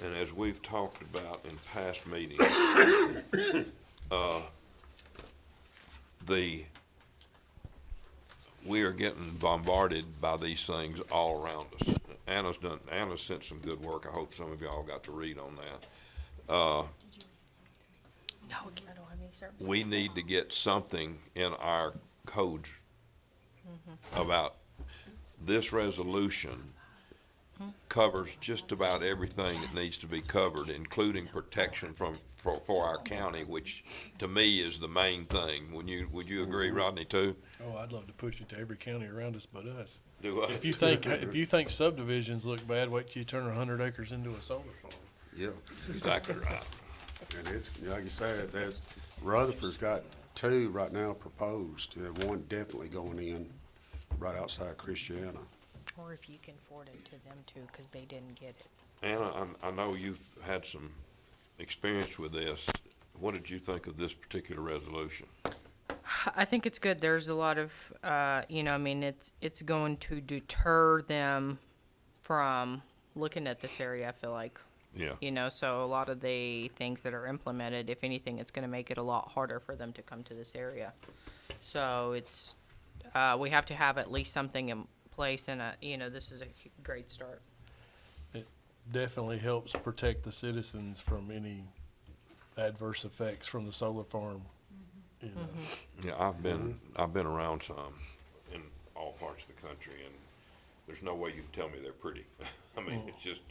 And as we've talked about in past meetings, we are getting bombarded by these things all around us. Anna's sent some good work. I hope some of y'all got to read on that. No, I don't have any services. We need to get something in our codes about this resolution covers just about everything that needs to be covered, including protection for our county, which to me is the main thing. Would you agree, Rodney, too? Oh, I'd love to push it to every county around us but us. Do I? If you think subdivisions look bad, wait till you turn 100 acres into a solar farm. Yeah, Exactly right. and it's, like you said, Rutherford's got 2 right now proposed, and 1 definitely going in right outside Christiana. Or if you can forward it to them too, because they didn't get it. Anna, I know you've had some experience with this. What did you think of this particular resolution? I think it's good. There's a lot of, it's going to deter them from looking at this area, I feel like. Yeah. So a lot of the things that are implemented, if anything, it's going to make it a lot harder for them to come to this area. So it's, we have to have at least something in place, and, this is a great start. It definitely helps protect the citizens from any adverse effects from the solar farm. You know. Yeah, I've been around some in all parts of the country, and there's no way you can tell me they're pretty. I mean, it's just,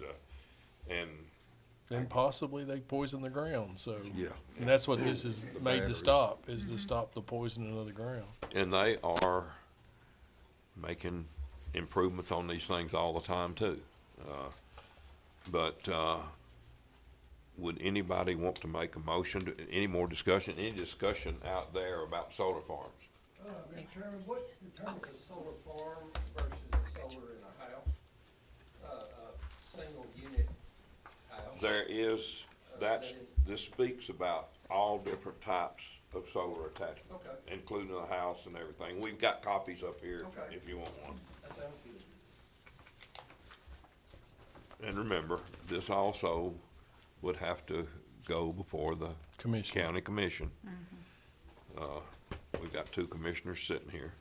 And possibly they poison the ground, so. Yeah. And that's what this is made to batteries. stop, is to stop the poisoning of the ground. and they are making improvements on these things all the time too. But would anybody want to make a motion, any more discussion, any discussion out there about solar farms? Mr. Chairman, what determines a solar farm versus a solar in a house? Single unit house? There is, this speaks about all different types of solar attachment. Okay. Including the house and everything. We've got copies up here Okay. if you want one. That sounds good. And remember, this also would have to go before the Commission. county commission. We've got two commissioners sitting here.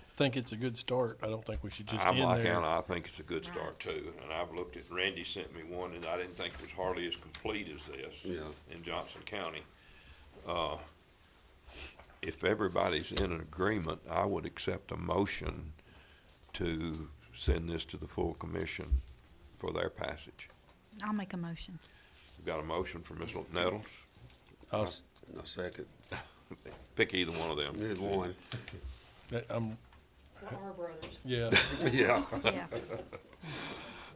I think it's a good start. I don't think we should just I'm end like there. Anna, I think it's a good start too, and I've looked at, Randy sent me one, and I didn't think it was hardly as complete as this Yeah. in Johnson County. If everybody's in agreement, I would accept a motion to send this to the full commission for their passage. I'll make a motion. We've got a motion from Ms. Nettles. I'll A second. Pick either one of them. Need one. I'm, Our brothers. yeah. Yeah.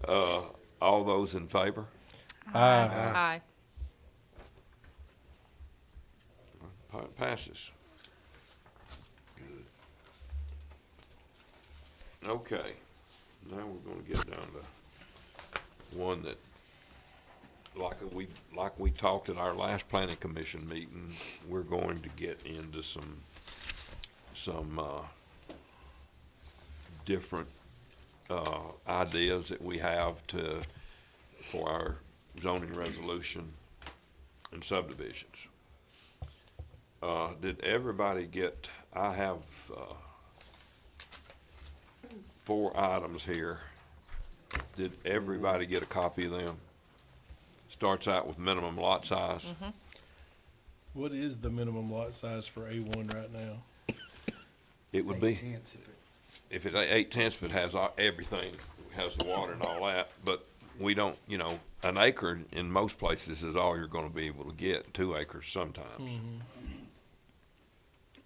Yeah. All those in favor? Aye. Passes. Good. Okay, now we're gonna get down to one that, like we talked at our last planning commission meeting, we're going to get into some different, ideas that we have for our zoning resolution and subdivisions. Did everybody get, I have, 4 items here. Did everybody get a copy of them? Starts out with minimum lot size. What is the minimum lot size for A1 right now? It would be, 8/10 of it. if it's 8/10, it has everything, has the water and all that, but we don't, an acre in most places is all you're gonna be able to get, 2 acres sometimes.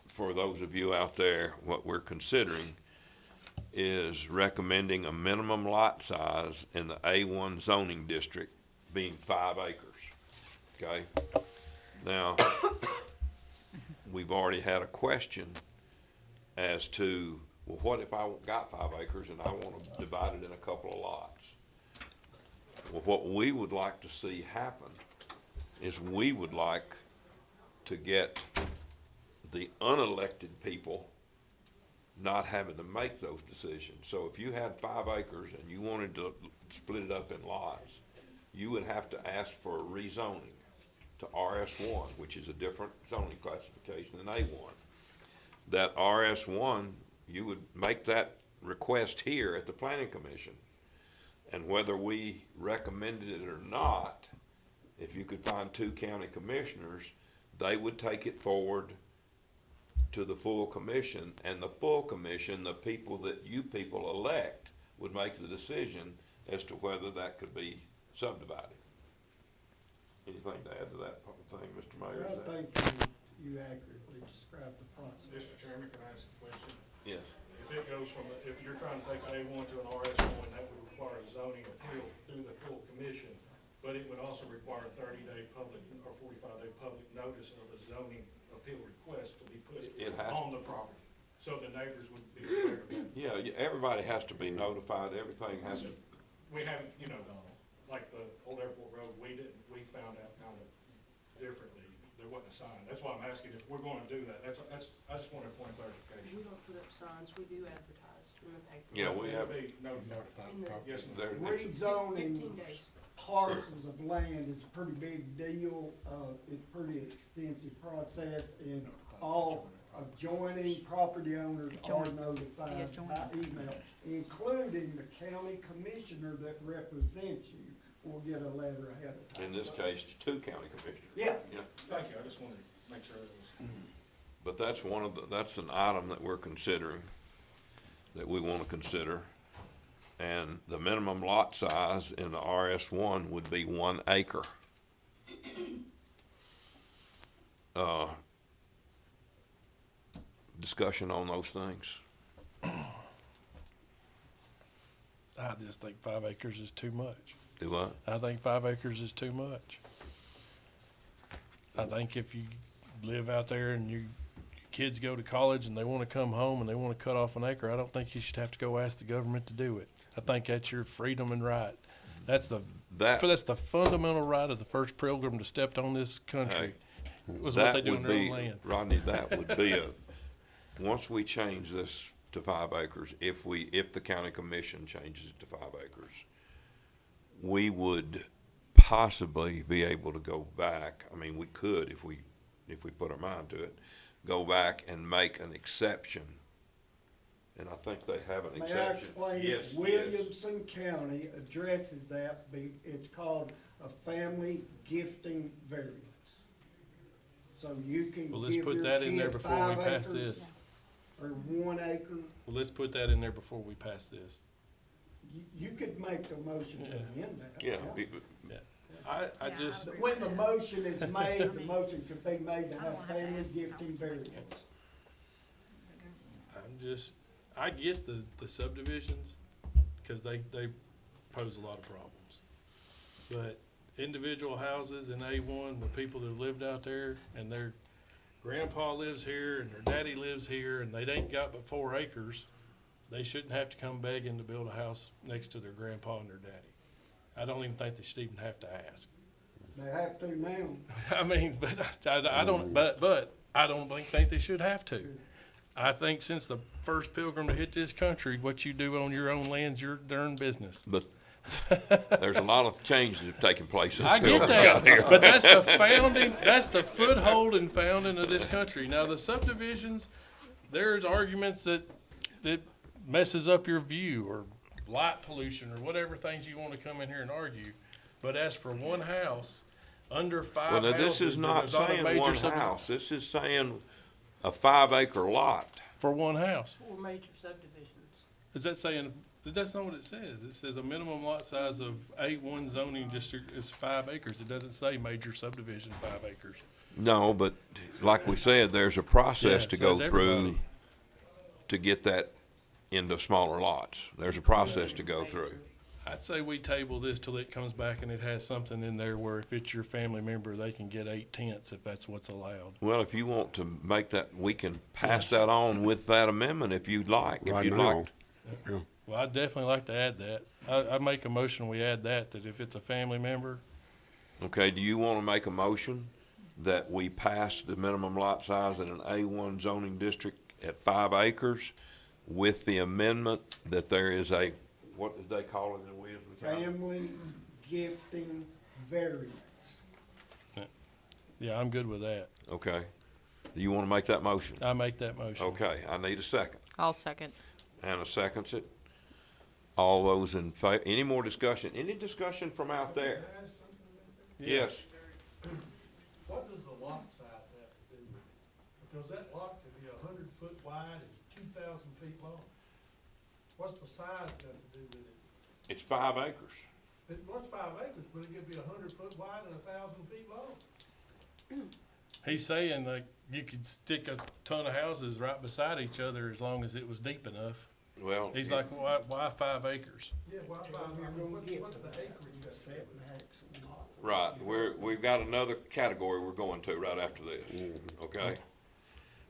For those of you out there, what we're considering is recommending a minimum lot size in the A1 zoning district being 5 acres, okay? Now, we've already had a question as to, well, what if I got 5 acres and I want to divide it in a couple of lots? Well, what we would like to see happen is we would like to get the unelected people not having to make those decisions. So if you had 5 acres and you wanted to split it up in lots, you would have to ask for a rezoning to RS1, which is a different zoning classification than A1. That RS1, you would make that request here at the planning commission. And whether we recommended it or not, if you could find 2 county commissioners, they would take it forward to the full commission, and the full commission, the people that you people elect, would make the decision as to whether that could be subdivided. Anything to add to that thing, Mr. Mayor? I Is that- think you accurately described the process. Mr. Chairman, can I ask a question? Yes. If it goes from, if you're trying to take A1 to an RS1, that would require a zoning appeal through the full commission, but it would also require a 30-day public or 45-day public notice of a zoning appeal request to be put It has on the property. So the neighbors would be aware of that. Yeah, everybody has to be notified, everything has to, We haven't, like the old airport road, we found out kind of differently. There wasn't a sign. That's why I'm asking if we're gonna do that. I just wanted a point of clarification. We don't put up signs, we do advertise in the paper. yeah, we have, Be notified. Notify In the the- property. Yes, ma'am. there, Rezoning 15 days. parcels of land is a pretty big deal. It's a pretty extensive process, and all adjoining property owners are Adjoin. notified The adjoining. by email, including the county commissioner that represents you will get a letter ahead of time. in this case, 2 county commissioners. Yeah. Yeah. Thank you. I just wanted to make sure that was. But that's that's an item that we're considering, that we want to consider. And the minimum lot size in the RS1 would be 1 acre. Discussion on those things? I just think 5 acres is too much. Do what? I think 5 acres is too much. I think if you live out there and you kids go to college and they want to come home and they want to cut off an acre, I don't think you should have to go ask the government to do it. I think that's your freedom and right. That's the fundamental right of the first pilgrim to step on this country. Was what they do on their own land. Rodney, that would be once we change this to 5 acres, if the county commission changes it to 5 acres, we would possibly be able to go back. I mean, we could, if we put our mind to it, go back and make an exception. And I think they have an exception. May I explain it? Yes, Williamson County addresses that, it's called a family gifting variance. So you can Well, let's give put your that in there kid before 5 we pass acres this. or 1 acre. Well, let's put that in there before we pass this. You could make the motion to amend that. Yeah. I just, When the motion is made, the motion could be made to have family gifting variance. I get the subdivisions, because they pose a lot of problems. But individual houses in A1, the people that lived out there, and their grandpa lives here, and their daddy lives here, and they ain't got but 4 acres, they shouldn't have to come begging to build a house next to their grandpa and their daddy. I don't even think they should even have to ask. They have to now. I mean, but I don't, but I don't think they should have to. I think since the first pilgrim to hit this country, what you do on your own land's your darn business. But there's a lot of changes that have taken place since I get Pilgrim got here. that, but that's the foothold and founding of this country. Now the subdivisions, there's arguments that messes up your view or light pollution or whatever things you want to come in here and argue. But as for one house, under 5 Well, now, houses, this is not that are saying major one house. This is saying a 5 acre lot. for one house. 4 major subdivisions. Is that saying, that's not what it says. It says a minimum lot size of A1 zoning district is 5 acres. It doesn't say major subdivision 5 acres. No, but like we said, there's a process Yeah, to it go says through everybody. to get that into smaller lots. There's a process to go through. I'd say we table this till it comes back and it has something in there where if it's your family member, they can get 8 tenths if that's what's allowed. Well, if you want to make that, we can pass that on with that amendment if you'd like. If Right you'd now. like. Yeah. Well, I'd definitely like to add that. I make a motion, we add that if it's a family member. Okay, do you want to make a motion that we pass the minimum lot size in an A1 zoning district at 5 acres with the amendment that there is a, what did they call it in Williamson County? Family gifting variance. Yeah, I'm good with that. Okay. Do you want to make that motion? I make that motion. Okay, I need a second. I'll second. Anna seconds it. All those in favor, any more discussion? Any discussion from out there? Yes. What does the lot size have to do with it? Because that lot could be 100 foot wide and 2,000 feet long. What's the size got to do with it? It's 5 acres. What's 5 acres, but it could be 100 foot wide and 1,000 feet long. He's saying like you could stick a ton of houses right beside each other as long as it was deep enough. Well, He's like, why 5 acres? Yeah, why 5 acres? What's the acreage of it? right, we've got another category we're going to right after this, okay?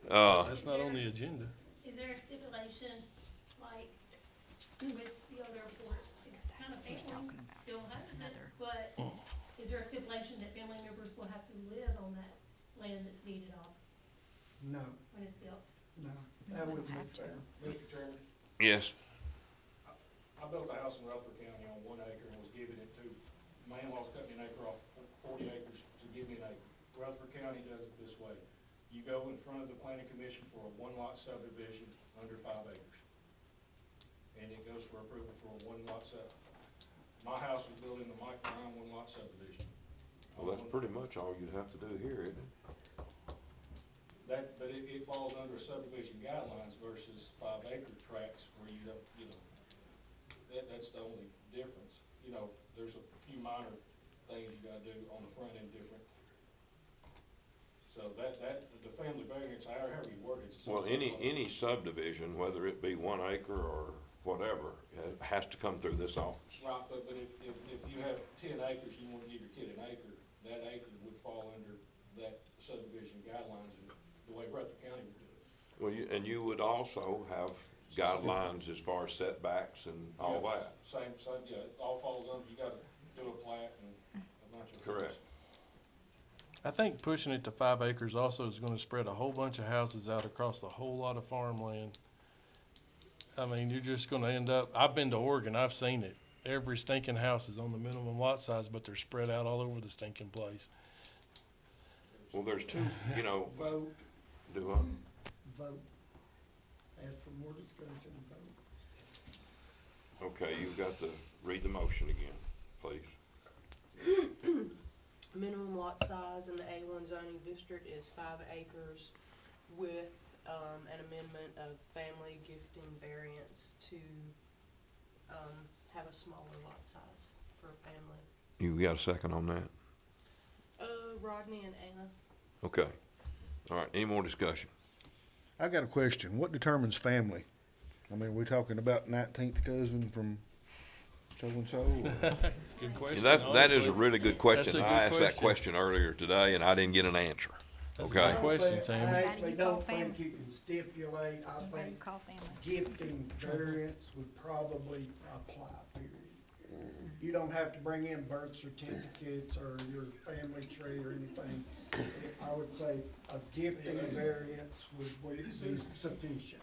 That's not on the agenda. Is there a stipulation, like, with the other report, it's kind of family, still has it, but is there a stipulation that family members will have to live on that land that's deeded off No, when it's built? no, that wouldn't be fair. Mr. Chairman, Yes, I built a house in Rutherford County on 1 acre and was giving it to, my in-laws cut me an acre off, 40 acres to give me an acre. Rutherford County does it this way. You go in front of the planning commission for a 1-lot subdivision under 5 acres. And it goes for approval for a 1-lot sub. My house was built in the Mike Brown 1-lot subdivision. well, that's pretty much all you'd have to do here, isn't it? But it falls under subdivision guidelines versus 5 acre tracts where you don't, you know, that's the only difference. You know, there's a few minor things you gotta do on the front end different. So the family variance, however you word it. Well, any subdivision, whether it be 1 acre or whatever, has to come through this office. Right, but if you have 10 acres, you wanna give your kid an acre, that acre would fall under that subdivision guidelines and the way Rutherford County would do it. Well, and you would also have guidelines as far as setbacks and all that. Same, yeah, it all falls under, you gotta do a plat and a bunch of. Correct. I think pushing it to 5 acres also is gonna spread a whole bunch of houses out across a whole lot of farmland. I mean, you're just gonna end up, I've been to Oregon, I've seen it. Every stinking house is on the minimum lot size, but they're spread out all over the stinking place. Well, there's two, you know, Vote, do I? vote. Ask for more discussion, vote. Okay, you've got to read the motion again, please. Minimum lot size in the A1 zoning district is 5 acres with, an amendment of family gifting variance to, have a smaller lot size for a family. You got a second on that? Rodney and Anna. Okay. All right, any more discussion? I've got a question. What determines family? I mean, we're talking about 19th cousin from so-and-so? Good question. That is a honestly. really good That's question. a good I asked that question. question earlier today and I didn't get an answer. That's a Okay? good question, I Sammy. How do actually you call don't think family? you can stipulate, I What do you think call family? gifting variance would probably apply, period. You don't have to bring in birth certificates or your family tree or anything. I would say a gifting variance would be sufficient.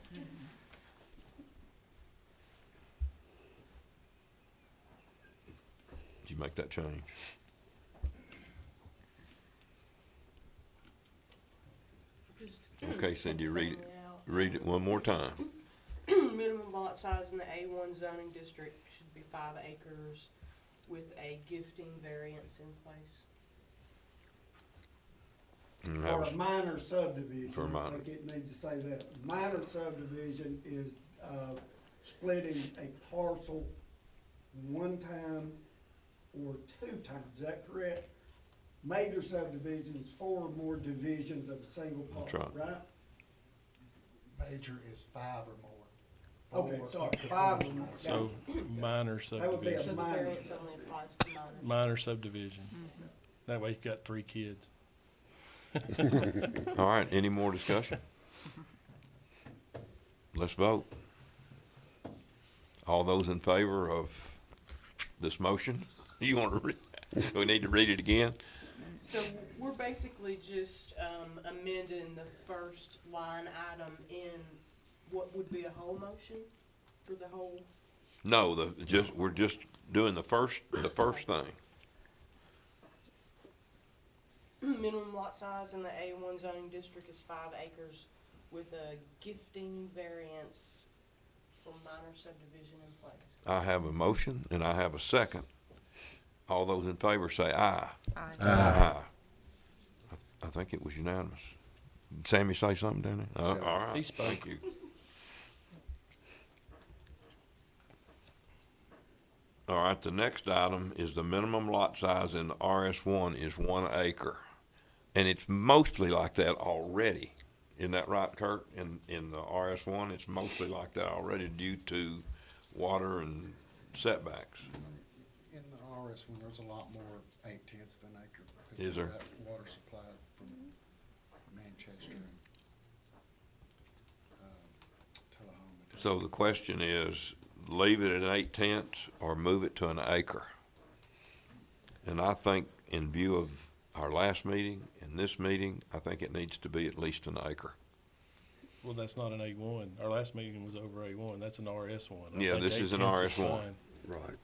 Did you make that change? Just Okay, Cindy, read it. family out. Read it one more time. Minimum lot size in the A1 zoning district should be 5 acres with a gifting variance in place. And that Or was- a minor subdivision. For a minor. I think it needs to say that. Minor subdivision is, splitting a parcel one time or 2 times, is that correct? Major subdivision is 4 or more divisions of a single That's parcel, right. right? Major is 5 or more. Okay, 4 sorry, up to 5 4. or more. So minor That would be a So subdivision, the minor. variance only applies to minors. minor subdivision. That way you've got 3 kids. All right, any more discussion? Let's vote. All those in favor of this motion? You want to read, we need to read it again? So we're basically just amending the first line item in what would be a whole motion for the whole. No, we're just doing the first thing. Minimum lot size in the A1 zoning district is 5 acres with a gifting variance for minor subdivision in place. I have a motion and I have a second. All those in favor say aye. Aye. Aye. I think it was unanimous. Did Sammy say something down there? Said- All right, He spoke. thank you. All right, the next item is the minimum lot size in the RS1 is 1 acre. And it's mostly like that already. Isn't that right, Kurt? In the RS1, it's mostly like that already due to water and setbacks. In the RS one, there's a lot more 8/10 of an acre. because Is there? they've got water supply from Manchester and, Tullahoma. So the question is, leave it at 8/10 or move it to an acre? And I think in view of our last meeting and this meeting, I think it needs to be at least an acre. Well, that's not an A1. Our last meeting was over A1. That's an RS1. I Yeah, think this is an 8/10 RS1. fine. Right.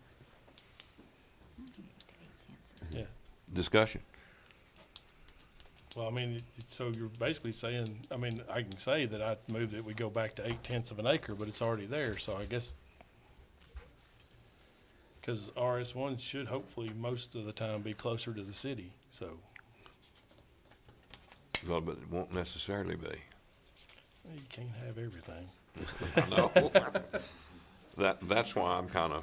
Yeah. Discussion? Well, I mean, so you're basically saying, I mean, I can say that I moved it, we go back to 8/10 of an acre, but it's already there, so I guess. Cause RS1 should hopefully most of the time be closer to the city, so. Well, but it won't necessarily be. You can't have everything. No. That's why I'm kinda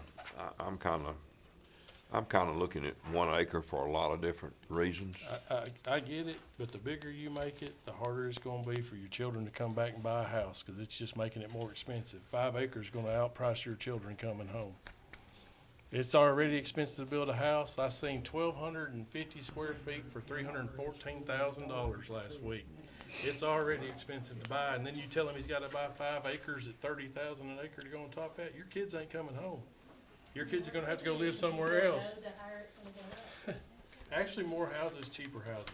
looking at 1 acre for a lot of different reasons. I get it, but the bigger you make it, the harder it's gonna be for your children to come back and buy a house, cause it's just making it more expensive. 5 acres is gonna outprice your children coming home. It's already expensive to build a house. I seen 1,250 square feet for $314,000 last week. It's already expensive to buy, and then you tell him he's gotta buy 5 acres at 30,000 an acre to go on top of that, your kids ain't coming home. Your kids are gonna have to go live somewhere else. The higher it's gonna go up. Actually, more houses, cheaper houses.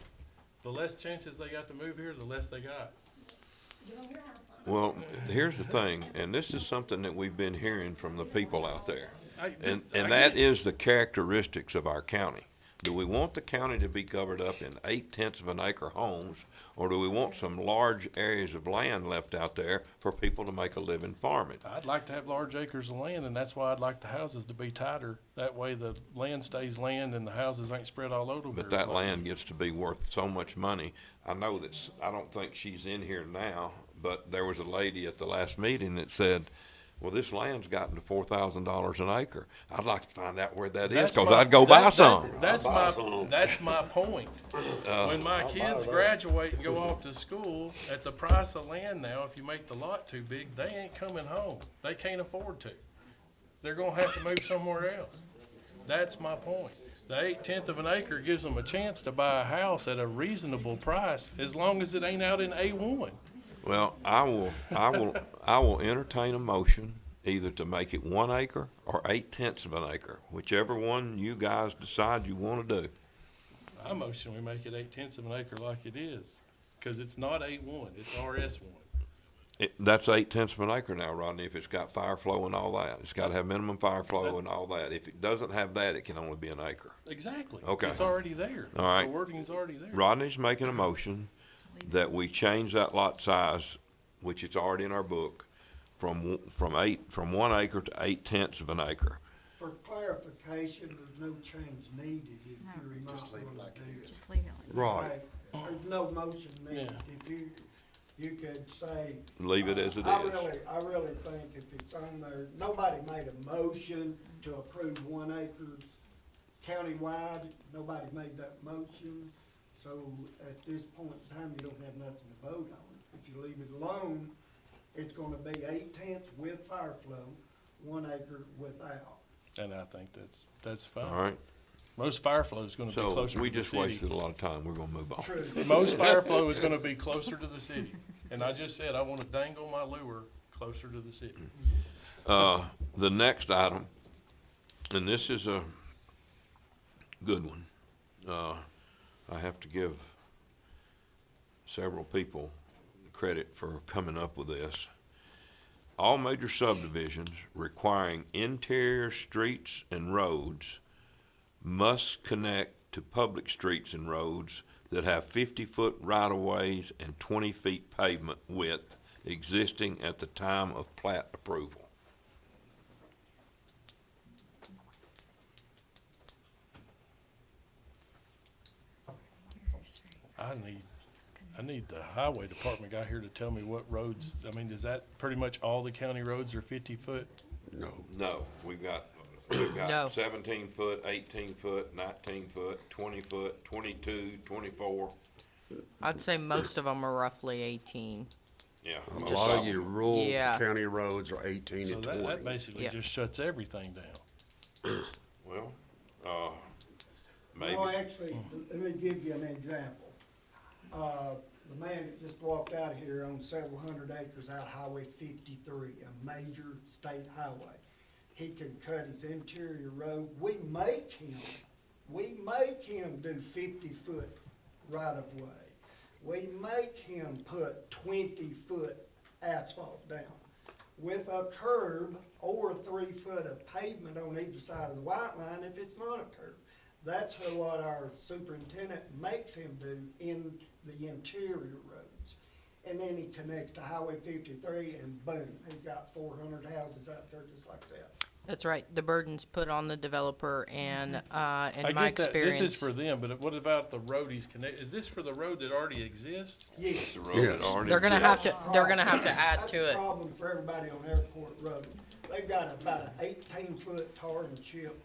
The less chances they got to move here, the less they got. Get on your house. Well, here's the thing, and this is something that we've been hearing from the people out there. And that is the characteristics of our county. Do we want the county to be covered up in 8/10 of an acre homes, or do we want some large areas of land left out there for people to make a living farming? I'd like to have large acres of land, and that's why I'd like the houses to be tighter. That way the land stays land and the houses ain't spread all over. But that land gets to be worth so much money. I know that, I don't think she's in here now, but there was a lady at the last meeting that said, well, this land's gotten to $4,000 an acre. I'd like to find out where that is, because I'd go buy some. That's my point. When my kids graduate and go off to school, at the price of land now, if you make the lot too big, they ain't coming home. They can't afford to. They're gonna have to move somewhere else. That's my point. The 8/10 of an acre gives them a chance to buy a house at a reasonable price, as long as it ain't out in A1. Well, I will entertain a motion either to make it 1 acre or 8/10 of an acre, whichever one you guys decide you want to do. I motion we make it 8/10 of an acre like it is, because it's not A1, it's RS1. That's 8/10 of an acre now, Rodney, if it's got fire flow and all that. It's got to have minimum fire flow and all that. If it doesn't have that, it can only be an acre. Exactly. Okay. It's already there. All right. The wording is already there. Rodney's making a motion that we change that lot size, which it's already in our book, from 1 acre to 8/10 of an acre. For clarification, there's no change needed if No. you're not Just leave it gonna like do it it. is. Just leave it like Right. There's no motion needed. Yeah. If you could say. Leave it as it I is. really think if it's on there, nobody made a motion to approve 1 acre countywide. Nobody made that motion. So at this point in time, you don't have nothing to vote on. If you leave it alone, it's gonna be 8/10 with fire flow, 1 acre without. And I think that's fine. All right. Most fire flow is gonna be So closer to we the just city. wasted a lot of time. We're going to move on. True. Most fire flow is gonna be closer to the city. And I just said, I wanna dangle my lure closer to the city. The next item, and this is a good one. I have to give several people credit for coming up with this. All major subdivisions requiring interior streets and roads must connect to public streets and roads that have 50-foot right-of-ways and 20 feet pavement width existing at the time of plat approval. I need the highway department guy here to tell me what roads, I mean, is that pretty much all the county roads are 50 foot? No. No, we've got No. 17 foot, 18 foot, 19 foot, 20 foot, 22, 24. I'd say most of them are roughly 18. Yeah. A most lot of them. your rural Yeah. county roads are 18 So and that 20. basically Yeah. just shuts everything down. Well, No, maybe. actually, let me give you an example. The man that just walked out of here owns several hundred acres out Highway 53, a major state highway. He could cut his interior road. We make him do 50-foot right-of-way. We make him put 20-foot asphalt down with a curb or 3 foot of pavement on either side of the white line if it's not a curb. That's what our superintendent makes him do in the interior roads. And then he connects to Highway 53 and boom, he's got 400 houses out there just like that. That's right. The burden's put on the developer and, in I my get that, experience. this is for them, but what about the road he's connect, is this for the road that already exists? Yes. It's a road that Yes. already They're gonna exists. have to, they're gonna have to add That's to a it. problem for everybody on Airport Road. They've got about an 18-foot tar and chip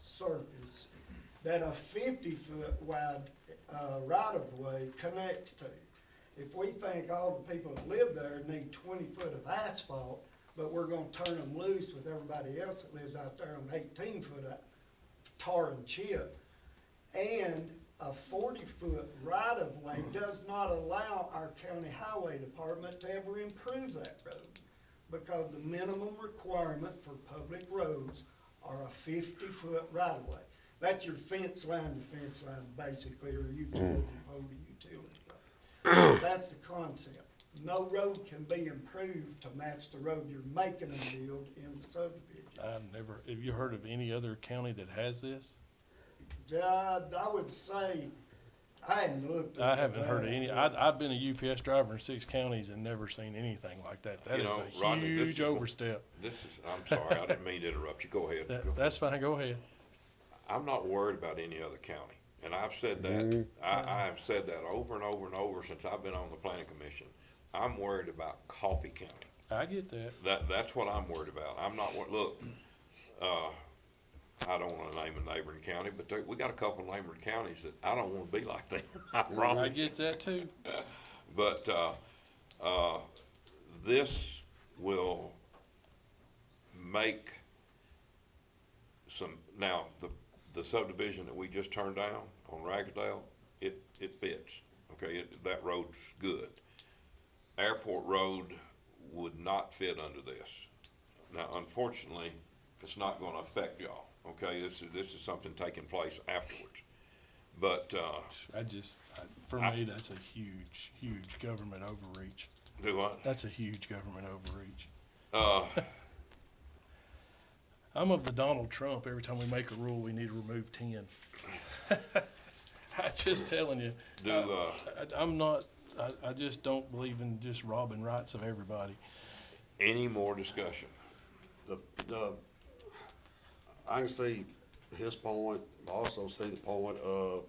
surface that a 50-foot wide right-of-way connects to. If we think all the people that live there need 20 foot of asphalt, but we're gonna turn them loose with everybody else that lives out there on 18 foot of tar and chip, and a 40-foot right-of-way does not allow our county highway department to ever improve that road, because the minimum requirement for public roads are a 50-foot right-of-way. That's your fence line to fence line, basically, or utility pole to utility pole. That's the concept. No road can be improved to match the road you're making them build in the subdivision. Have you heard of any other county that has this? I would say, I hadn't looked. I haven't heard of any. I've been a UPS driver in 6 counties and never seen anything like that. That You is know, a Rodney, this huge is what- overstep. I'm sorry, I didn't mean to interrupt you. Go ahead. That's fine. Go ahead. I'm not worried about any other county, and I've said that, I have said that over and over and over since I've been on the planning commission. I'm worried about Coffee County. I get that. That's what I'm worried about. I'm not, look, I don't wanna name a neighboring county, but we got a couple of neighboring counties that I don't wanna be like them. I promise. I get that too. But, this will make some, now, the subdivision that we just turned down on Ragsdale, it fits, okay, that road's good. Airport Road would not fit under this. Now, unfortunately, it's not gonna affect y'all, okay, this is something taking place afterwards. But, For me, that's a huge, huge government overreach. do what? That's a huge government overreach. I'm of the Donald Trump. Every time we make a rule, we need to remove 10. I'm just telling you. I'm not. I just don't believe in just robbing rights of everybody. Any more discussion? I can see his point, I also see the point of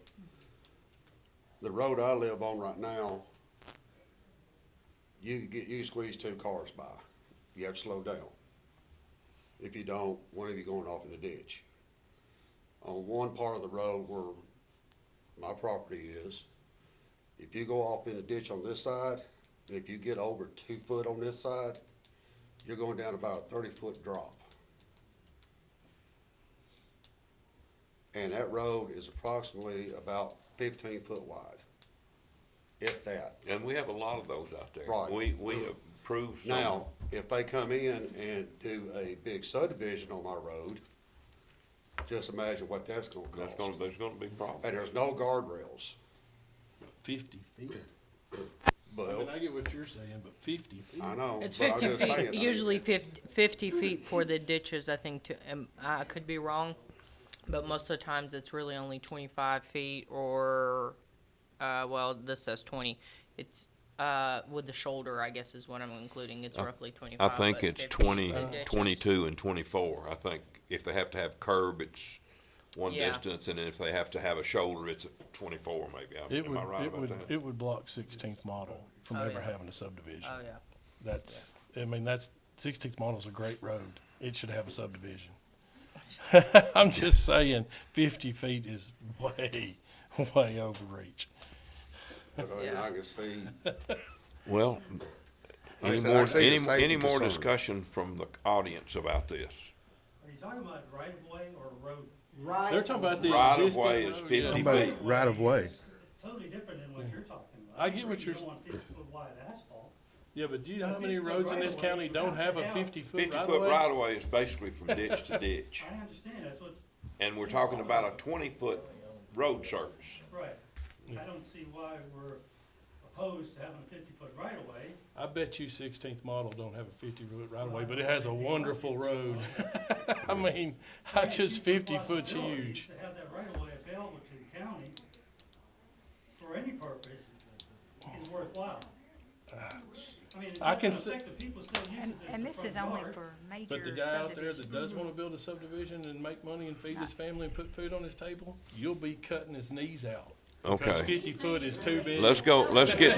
the road I live on right now, you can squeeze 2 cars by. You have to slow down. If you don't, one of you going off in the ditch. On one part of the road where my property is, if you go off in the ditch on this side, and if you get over 2 foot on this side, you're going down about a 30-foot drop. And that road is approximately about 15 foot wide, if that. And we have a lot of those out there. Right. We approve some. Now, if they come in and do a big subdivision on my road, just imagine what that's gonna cost. There's gonna be problems. And there's no guardrails. 50 feet. I Well, mean, I get what you're saying, but 50 feet. I know. It's but I'm 50 just feet, saying, I mean, usually it's- 50 feet for the ditches, I think, I could be wrong, but most of the times it's really only 25 feet or, well, this says 20. It's, with the shoulder, I guess is what I'm including, it's roughly 25. I think but it's 50 is the ditches. 22 and 24. I think if they have to have curb, it's one Yeah. distance, and then if they have to have a shoulder, it's 24 maybe. Am I right about that? It would block 16th model from Oh, ever yeah. having a subdivision. Oh, yeah. That's, I mean, 16th model's a great road. It should have a subdivision. I'm just saying, 50 feet is way, way overreach. But I mean, I can see, Well, Like I any said, I more, see the any safety more concern. discussion from the audience about this? Are you talking about right of way or road? Right. They're talking about the Right of existing way is road, 50 yeah. feet. Right of way. It's totally different than what you're talking about. I get what You you're don't want 50-foot wide asphalt. Yeah, but do you know how But many 50-foot roads in this right-of-way, county you don't have have to a have 50-foot 50 right foot of way? right of way is basically from ditch to ditch. I understand, that's what, And we're talking about a 20-foot road surface. right. I don't see why we're opposed to having a 50-foot right of way. I bet you 16th model don't have a 50-foot right of way, but it has a wonderful road. I mean, that's just 50 foot's huge. To have that right of way available to the county for any purpose is worthwhile. I mean, it I doesn't can see- affect the people still using it. And this is only for major But the guy out there that subdivisions. does want to build a subdivision and make money and feed his family and put food on his table, you'll be cutting his knees out. Because Okay. 50 foot is too big. Let's go, let's get,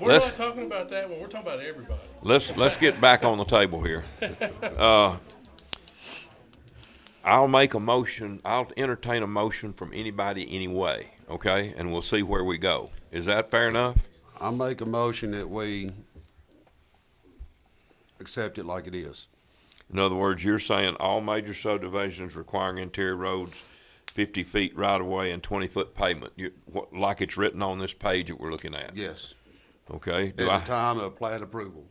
We're let's- not talking about that one, we're talking about everybody. let's get back on the table here. I'll make a motion, I'll entertain a motion from anybody anyway, okay? And we'll see where we go. Is that fair enough? I make a motion that we accept it like it is. In other words, you're saying all major subdivisions requiring interior roads 50 feet right of way and 20-foot pavement, like it's written on this page that we're looking at? Yes, Okay. at the time of plat approval.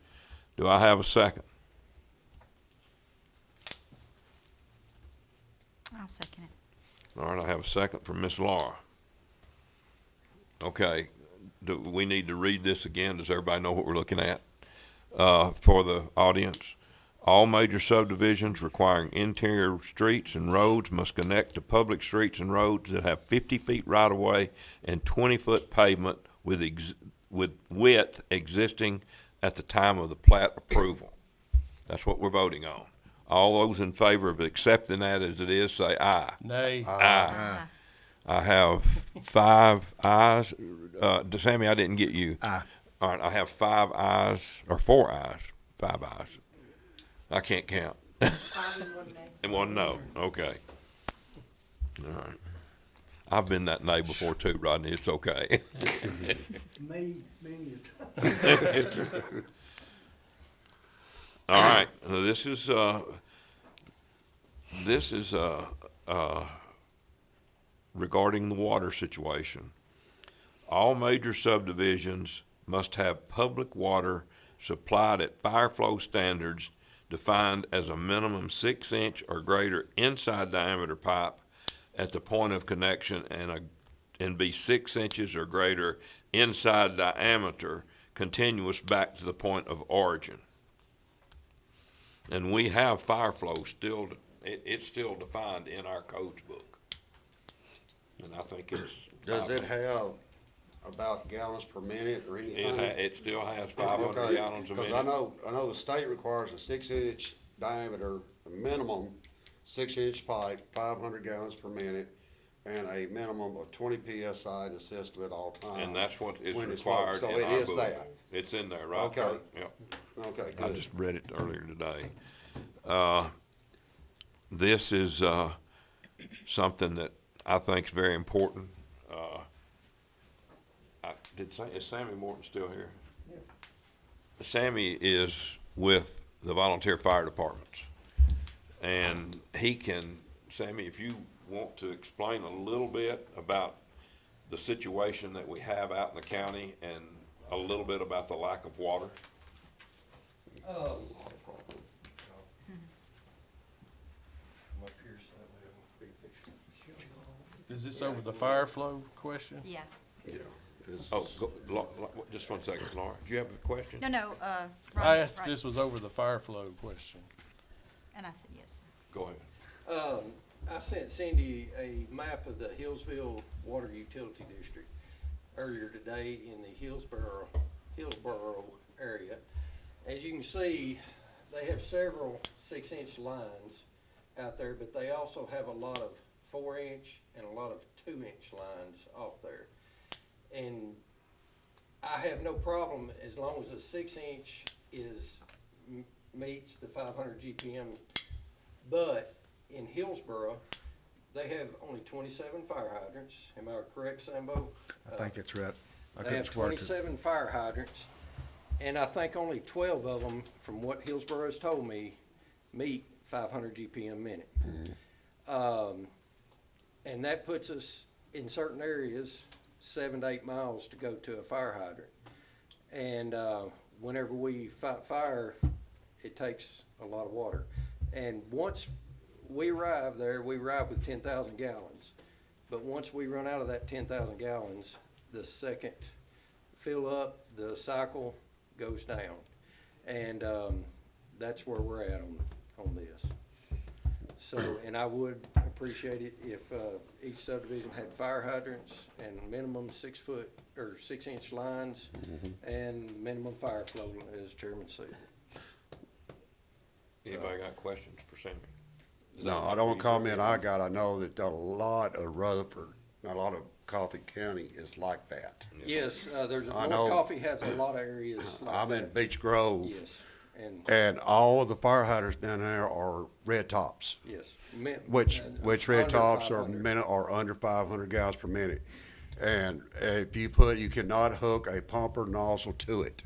Do I have a second? I'll second it. All right, I have a second from Miss Laura. Okay, do we need to read this again? Does everybody know what we're looking at? For the audience, all major subdivisions requiring interior streets and roads must connect to public streets and roads that have 50 feet right-of-way and 20-foot pavement with width existing at the time of the plat approval. That's what we're voting on. All those in favor of accepting that as it is, say aye. Nay. Aye. I have 5 ayes. Sammy, I didn't get you. Aye. All right, I have 5 ayes, or 4 ayes, 5 ayes. I can't count. 5 and 1 nay. And 1 no, okay. All right. I've been that nay before too, Rodney, it's okay. Me, many All right, this is regarding the water situation. All major subdivisions must have public water supplied at fire flow standards defined as a minimum 6-inch or greater inside diameter pipe at the point of connection and be 6 inches or greater inside diameter continuous back to the point of origin. And we have fire flow still, it's still defined in our codes book. And I think it's. Does it have about gallons per minute or anything? It still has 500 gallons a minute. Because I know the state requires a 6-inch diameter, a minimum 6-inch pipe, 500 gallons per minute, and a minimum of 20 PSI in the system at all times. And that's what is when it's required flowing. in So our it is book. that. It's in there, right? Okay. Kurt? Yep. Okay, I good. just read it earlier today. This is something that I think is very important. Is Sammy Morton still here? Yeah. Sammy is with the volunteer fire departments. And he can, Sammy, if you want to explain a little bit about the situation that we have out in the county and a little bit about the lack of water. Is this over the fire flow question? Yeah. Yeah. It's- Oh, just 1 second, Laura. Do you have a question? No, I asked if this was over the fire flow question. And I said yes. Go ahead. I sent Cindy a map of the Hillsville Water Utility District earlier today in the Hillsborough area. As you can see, they have several 6-inch lines out there, but they also have a lot of 4-inch and a lot of 2-inch lines off there. And I have no problem as long as the 6-inch meets the 500 GPM. But in Hillsborough, they have only 27 fire hydrants. Am I correct, Sambo? I think that's right. I They have couldn't swear to it. 27 fire hydrants, and I think only 12 of them, from what Hillsborough's told me, meet 500 GPM minute. And that puts us in certain areas 7 to 8 miles to go to a fire hydrant. And whenever we fight fire, it takes a lot of water. And once we arrive there, we arrive with 10,000 gallons. But once we run out of that 10,000 gallons, the second fill up, the cycle goes down. And that's where we're at on this. So, and I would appreciate it if each subdivision had fire hydrants and minimum 6-inch lines and minimum fire flow, as Chairman said. Anybody got questions for Sammy? No, I don't comment I know that a lot of Rutherford, a lot of Coffee County is like that. Yes, there's, I North know. Coffee has a lot of areas like I'm in that. Beech Grove. Yes, And all of the fire hydrants down there are red tops. yes. Which red Under tops are 500. under 500 gallons per minute. And if you cannot hook a pumper nozzle to it.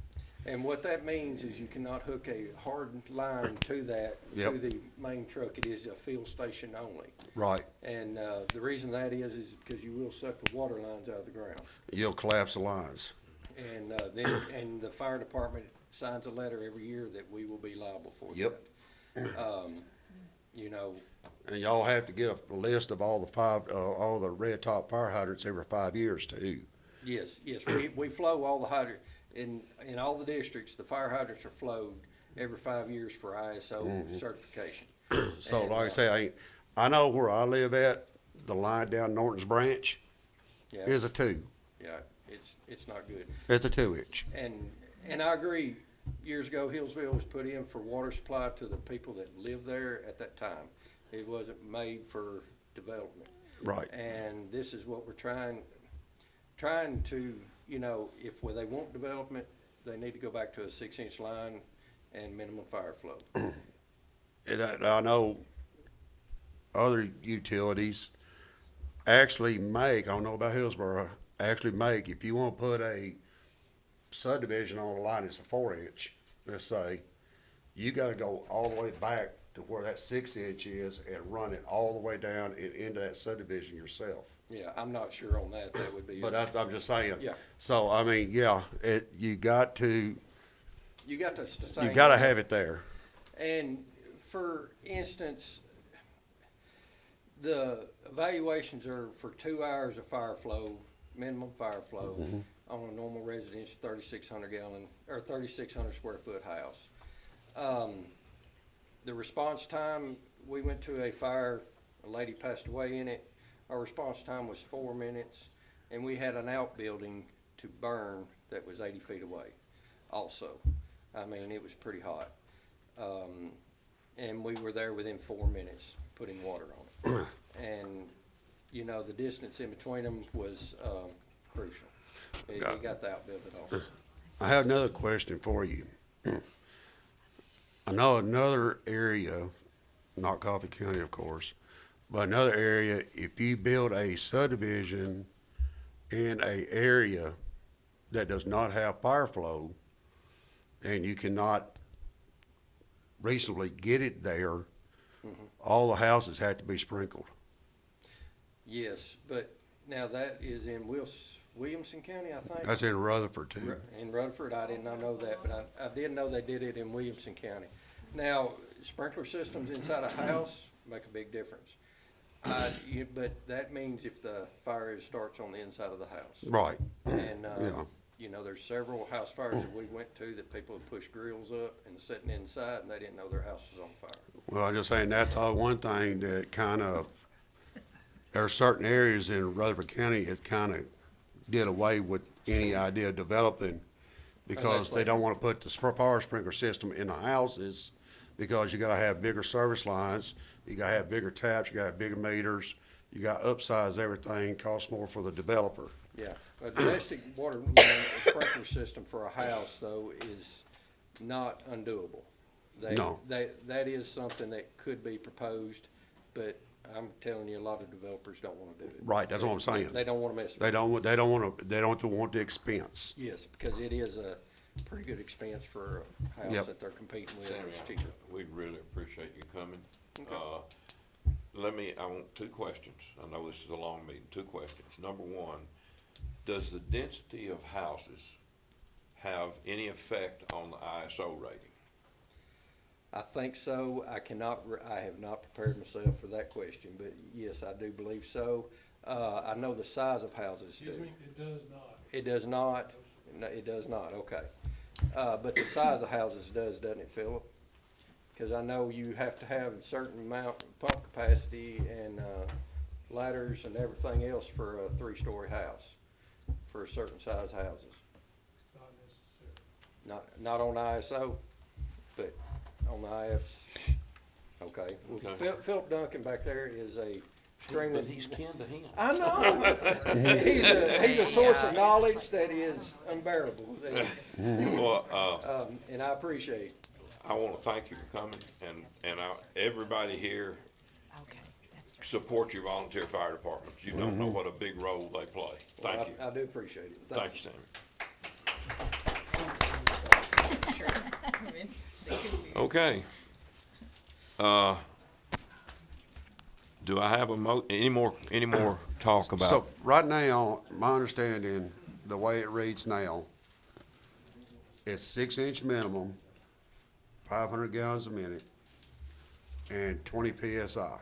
And what that means is you cannot hook a hard line to that, Yep. to the main truck. It is a field station only. Right. And the reason that is because you will suck the water lines out of the ground. You'll collapse the lines. And and the fire department signs a letter every year that we will be liable for Yep. that. You know, And y'all have to get a list of all the red top fire hydrants every 5 years too. yes, we flow all the hydrant, in all the districts, the fire hydrants are flowed every 5 years for ISO certification. So And, like I say, I know where I live at, the line down Norton's Branch Yeah, is a 2. yeah, it's not good. It's a 2-inch. And I agree, years ago, Hillsville was put in for water supply to the people that lived there at that time. It wasn't made for development. Right. And this is what we're trying to, you know, if they want development, they need to go back to a 6-inch line and minimum fire flow. And I know other utilities actually make, I don't know about Hillsborough, actually make, if you want to put a subdivision on a line that's a 4-inch, let's say, you got to go all the way back to where that 6-inch is and run it all the way down and into that subdivision yourself. Yeah, I'm not sure on that. That would be. But I'm just saying. Yeah. So, I mean, yeah, you got to sustain have it there. And for instance, the evaluations are for 2 hours of fire flow, minimum fire flow, on a normal residential 3,600 gallon or 3,600 square foot house. The response time, we went to a fire, a lady passed away in it. Our response time was 4 minutes, and we had an outbuilding to burn that was 80 feet away also. I mean, it was pretty hot. And we were there within 4 minutes putting water on it. And, you know, the distance in between them was crucial. It got the outbuilding off. I have another question for you. I know another area, not Coffee County, of course, but another area, if you build a subdivision in a area that does not have fire flow, and you cannot reasonably get it there, all the houses have to be sprinkled. Yes, but now that is in Williamson County, I think. That's in Rutherford too. In Rutherford, I did not know that, but I did know they did it in Williamson County. Now, sprinkler systems inside a house make a big difference. But that means if the fire starts on the inside of the house. Right. And, Yeah. you know, there's several house fires that we went to that people have pushed grills up and sitting inside and they didn't know their house was on fire. Well, I'm just saying that's all one thing that kind of, there are certain areas in Rutherford County that kind of did away with any idea of developing because they don't want to put the fire sprinkler system in the houses because you got to have bigger service lines, you got to have bigger taps, you got to have bigger meters, you got to upsize everything, costs more for the developer. Yeah, a domestic water sprinkler system for a house though is not undoable. No. That is something that could be proposed, but I'm telling you, a lot of developers don't want to do it. Right, that's what I'm saying. They don't want to mess with it. They don't want the expense. Yes, because it is a pretty good expense for a house Yep. that they're competing with. Samuel, It's cheaper. we'd really appreciate you coming. Okay. I want 2 questions. I know this is a long meeting, 2 questions. Number one, does the density of houses have any effect on the ISO rating? I think so. I have not prepared myself for that question, but yes, I do believe so. I know the size of houses do. Excuse me, it does not. It does not? No, it does not, okay. But the size of houses doesn't it, Philip? Because I know you have to have a certain amount of pump capacity and ladders and everything else for a 3-story house, for certain size houses. Not necessary. Not on ISO, but on the IFs. Okay. Well, Okay. Philip Duncan back there is a extremely. But he's kin to him. I know. He's a source of knowledge that is unbearable. Well, And I appreciate it. I want to thank you for coming, and everybody here support your volunteer fire departments. You don't know what a big role they play. Thank you. I do appreciate it. Thank you, Sammy. sure. I mean, they could be. Okay. Do I have any more talk about? So, right now, my understanding, the way it reads now, it's 6-inch minimum, 500 gallons a minute, and 20 PSI.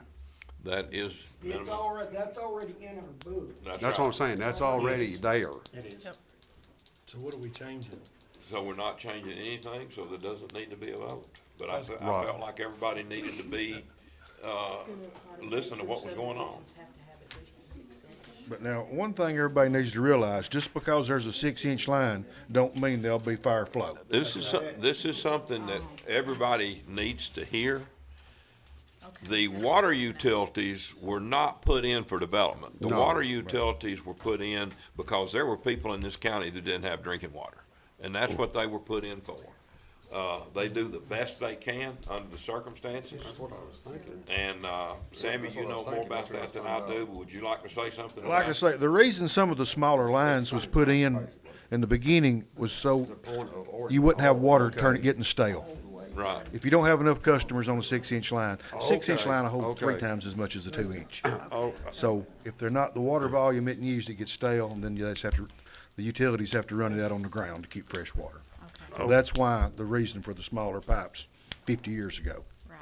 That is It's already, that's already in our book. That's what I'm saying, that's already there. It is. So what are we changing? So we're not changing anything, so there doesn't need to be a vote. But I Right. felt like everybody needed to be, listen to what was going on. But now, one thing everybody needs to realize, just because there's a 6-inch line, don't mean there'll be fire flow. This is something that everybody needs to hear. The water utilities were not put in for development. The No. water utilities were put in because there were people in this county that didn't have drinking water. And that's what they were put in for. They do the best they can under the circumstances. That's what I was thinking. And, Sammy, that's you what I know was more thinking. about That's what I that than was I talking do. about. Would you like to say something about Like I it? say, the reason some of the smaller lines was put in the beginning was so The point of origin. you wouldn't have water Okay. getting stale. Right. If you don't have enough customers on a 6-inch line, 6-inch Okay, line will hold 3 okay. times as much as a 2-inch. Oh, So if they're not, the water volume isn't used, it gets stale, and then you just have to, the utilities have to run it out on the ground to keep fresh water. Okay, So that's why the reason for the smaller pipes 50 years ago. right.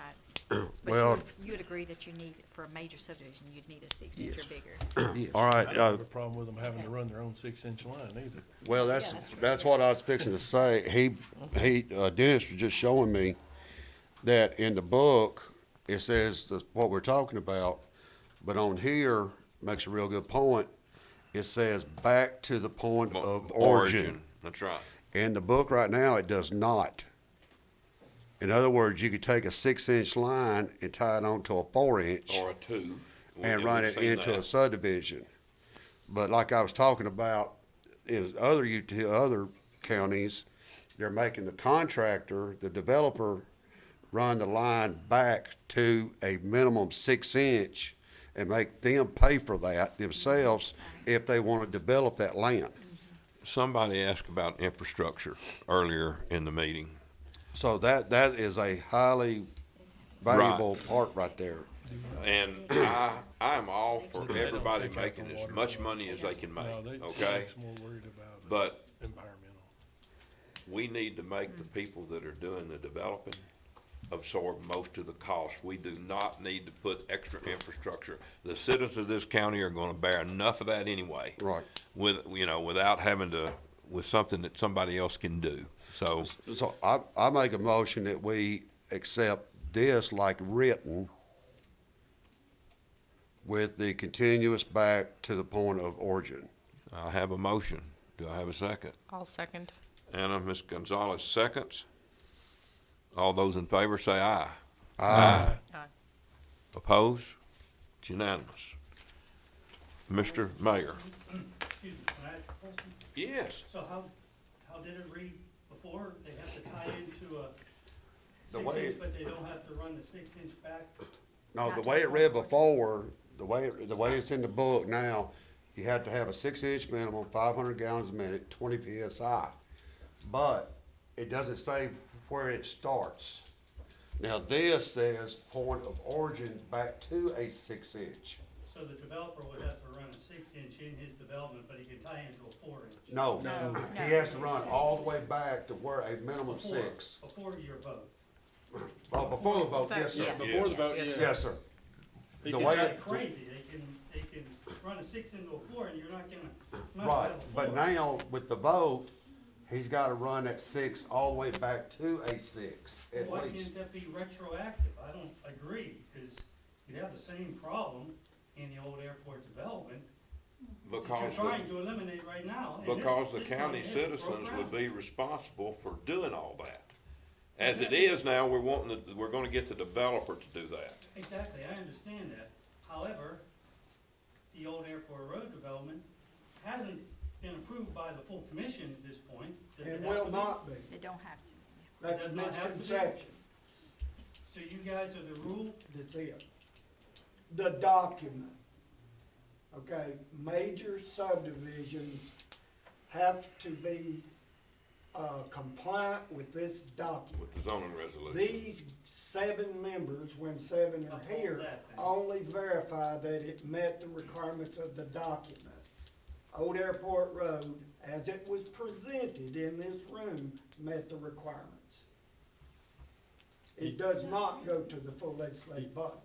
But Well- you would agree that you need, for a major subdivision, you'd need a 6-inch or Yes. bigger. Yes. all right, I don't have a problem with them having to run their own 6-inch line either. well, that's what I was fixing to say. Dennis was just showing me that in the book, it says what we're talking about, but on here, makes a real good point. It says back to the point of origin. That's right. In the book right now, it does not. In other words, you could take a 6-inch line and tie it onto a 4-inch Or a 2. and We've run it seen into that. a subdivision. But like I was talking about, in other counties, they're making the contractor, the developer, run the line back to a minimum 6-inch and make them pay for that themselves if they want to develop that land. Somebody asked about infrastructure earlier in the meeting. So that is a highly valuable part right there. And I'm all for everybody making as much money as they can make, No, they, okay? Jack's more worried about But environmental. we need to make the people that are doing the developing absorb most of the cost. We do not need to put extra infrastructure. The citizens of this county are gonna bear enough of that anyway. Right. Without having to, with something that somebody else can do. So, So I make a motion that we accept this like written with the continuous back to the point of origin. I have a motion. Do I have a second? I'll second. Anna, Ms. Gonzalez seconds. All those in favor say aye. Aye. Opposed? It's unanimous. Mr. Mayor. Excuse me, can I ask a question? Yes. So how did it read before? They have to tie into a The way 6-inch, it- but they don't have to run the 6-inch back? No, the way it read before, the way it's in the book now, you have to have a 6-inch minimum, 500 gallons a minute, 20 PSI. But it doesn't say where it starts. Now this says point of origin back to a 6-inch. So the developer would have to run a 6-inch in his development, but he can tie into a 4-inch? No, he has to run all the way back to where a minimum 6. Before your vote? Well, before the vote, yes, sir. Before the vote, Yes. Yes, sir. He The can way tie- it- Crazy, they can run a 6 into a 4 and you're not gonna, not Right, have a 4. but now with the vote, he's gotta run that 6 all the way back to a 6 at Why least. can't that be retroactive? I don't agree, because you have the same problem in the old airport development that you're Because trying to eliminate right now. and this- Because the this county one is citizens broke would ground. be responsible for doing all that. As it is now, we're gonna get the developer to do that. Exactly, I understand that. However, the old airport road development hasn't been approved by the full commission at this point. Does It have will to be? not be. They don't have to. That's a Does not have to be. misconception. So you guys are the rule? That's it. The document. Okay, major subdivisions have to be compliant with this document. With the zoning resolution. These 7 members, when 7 are here, only verify that it met the requirements of the document. Old Airport Road, as it was presented in this room, met the requirements. It does not go to the full legislative body.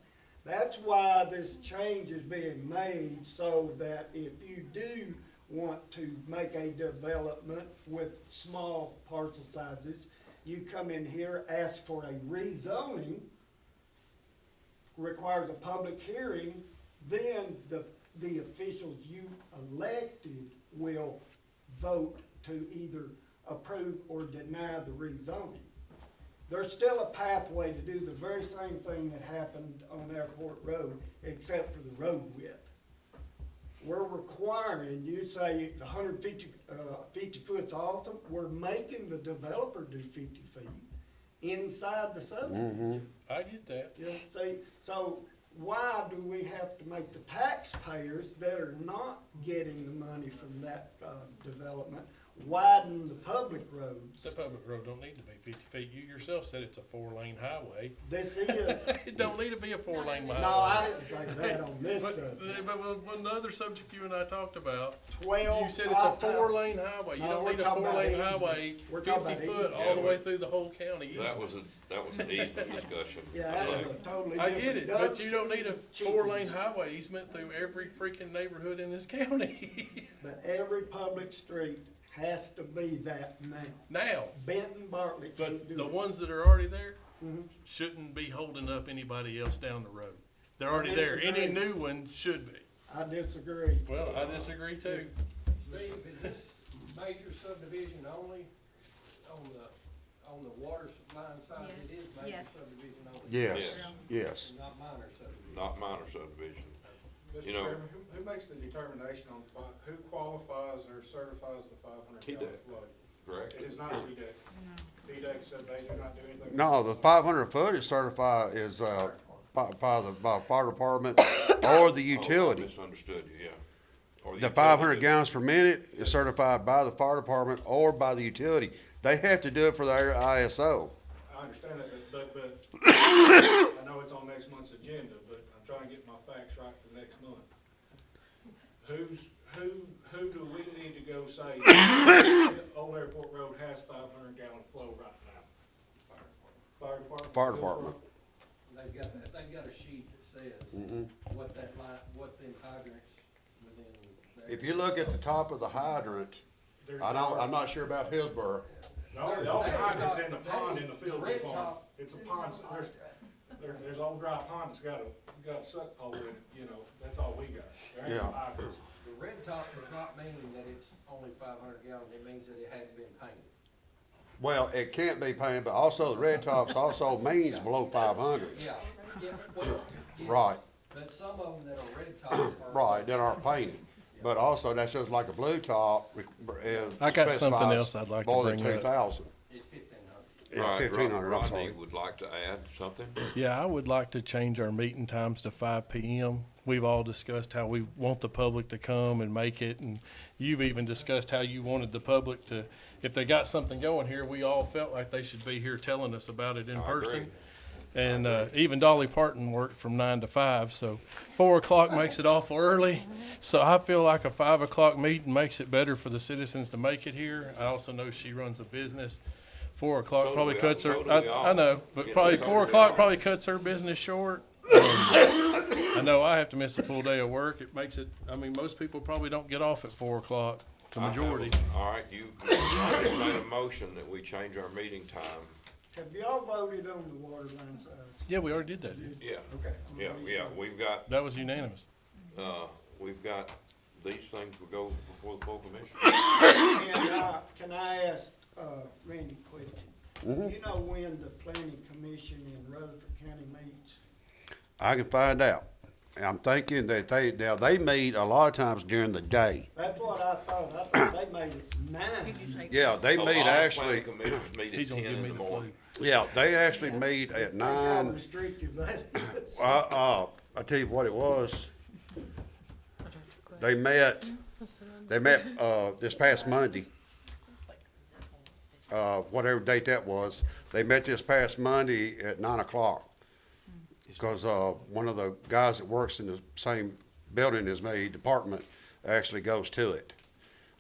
That's why this change is being made, so that if you do want to make a development with small parcel sizes, you come in here, ask for a rezoning, requires a public hearing, then the officials you elected will vote to either approve or deny the rezoning. There's still a pathway to do the very same thing that happened on Airport Road, except for the road width. We're requiring, you say 50 foot's awesome, we're making the developer do 50 feet inside the subdivision. I get that. Yeah, see, so why do we have to make the taxpayers that are not getting the money from that, development widen the public roads? The public road don't need to be 50 feet. You yourself said it's a 4-lane highway. This is, It don't need to be a 4-lane highway. no, I didn't say that on this But, subject. but the other subject you and I talked about, 12. you said it's a 4-lane highway. You No, don't we're need a talking about 4-lane easement. highway, We're talking 50 about foot easement. all the way through the whole county. That was an easement discussion. Yeah, that was a totally I different. get it, but you don't need a Chickens. 4-lane highway easement through every freaking neighborhood in this county. But every public street has to be that now. Now, Benton Bartlett can't but do the it. ones that are already there Mhm. shouldn't be holding up anybody else down the road. They're I already there. Any disagree. new one should be. I disagree. Well, I disagree too. Steve, is this major subdivision only on the water line side? It is major Yes. subdivision only? Yes, yes. Not minor subdivision? Not minor subdivision. Mr. You know- Chairman, who makes the determination on, who qualifies or certifies the 500 gallon TDEC. flow? Correct? It is not TDEC. TDEC said they do not do anything. No, the 500 foot is certified is, by fire department or the Oh, I utility. misunderstood you, yeah. Or The utility 500 is- gallons per minute is certified by the fire department or by the utility. They have to do it for their ISO. I understand that, but I know it's on next month's agenda, but I'm trying to get my facts right for next month. Who do we need to go say, Old Airport Road has 500 gallon flow right now? Fire department? Fire department. They've got a sheet that says what that line, what them hydrants within there. If you look at the top of the hydrant, I'm not sure about Hillsborough. The only hydrant's in the pond in the field red farm. top- It's a pond, there's old dry pond that's got a suck hole in it, you know, that's all we got. There ain't no Yeah. hydrants. The red top does not mean that it's only 500 gallons, it means that it hadn't been painted. Well, it can't be painted, but also the red tops also means below 500. Yeah, well, yes. Right, But some of them that are red top are. right, that aren't painted. But also, that's just like a blue top. I got something else I'd like to more than bring up. 2,000. It's 1,500. Yeah, Right, 1,500, I'm Rodney sorry. would like to add something? Yeah, I would like to change our meeting times to 5 PM. We've all discussed how we want the public to come and make it, and you've even discussed how you wanted the public to, if they got something going here, we all felt like they should be here telling us about it in I person. agree. And even Dolly Parton worked from 9 to 5, so 4 o'clock makes it awful early. So I feel like a 5 o'clock meeting makes it better for the citizens to make it here. I also know she runs a business. 4 So o'clock do probably we cuts all. her, So do we all. I know, but You know, probably so 4 do we o'clock all. probably cuts her business short. I know I have to miss a full day of work. It makes it, I mean, most people probably don't get off at 4 o'clock, the majority. All right, you made a motion that we change our meeting time. Have y'all voted on the water line side? Yeah, we already did that. Yeah, Okay. yeah, we've got, That was unanimous. we've got, these things will go before the full commission. Can I ask, Randy a question? You know when the planning commission in Rutherford County meets? I can find out. And I'm thinking that they meet a lot of times during the day. That's what I thought. I thought they made it 9. Yeah, they A lot meet of actually, planning commissioners meet He's at gonna 10 give me in the the morning. yeah, they actually meet at How 9. restrictive that is. I tell you what it was. They met this past Monday. whatever date that was. They met this past Monday at 9 o'clock. Because, one of the guys that works in the same building as me, department, actually goes to it.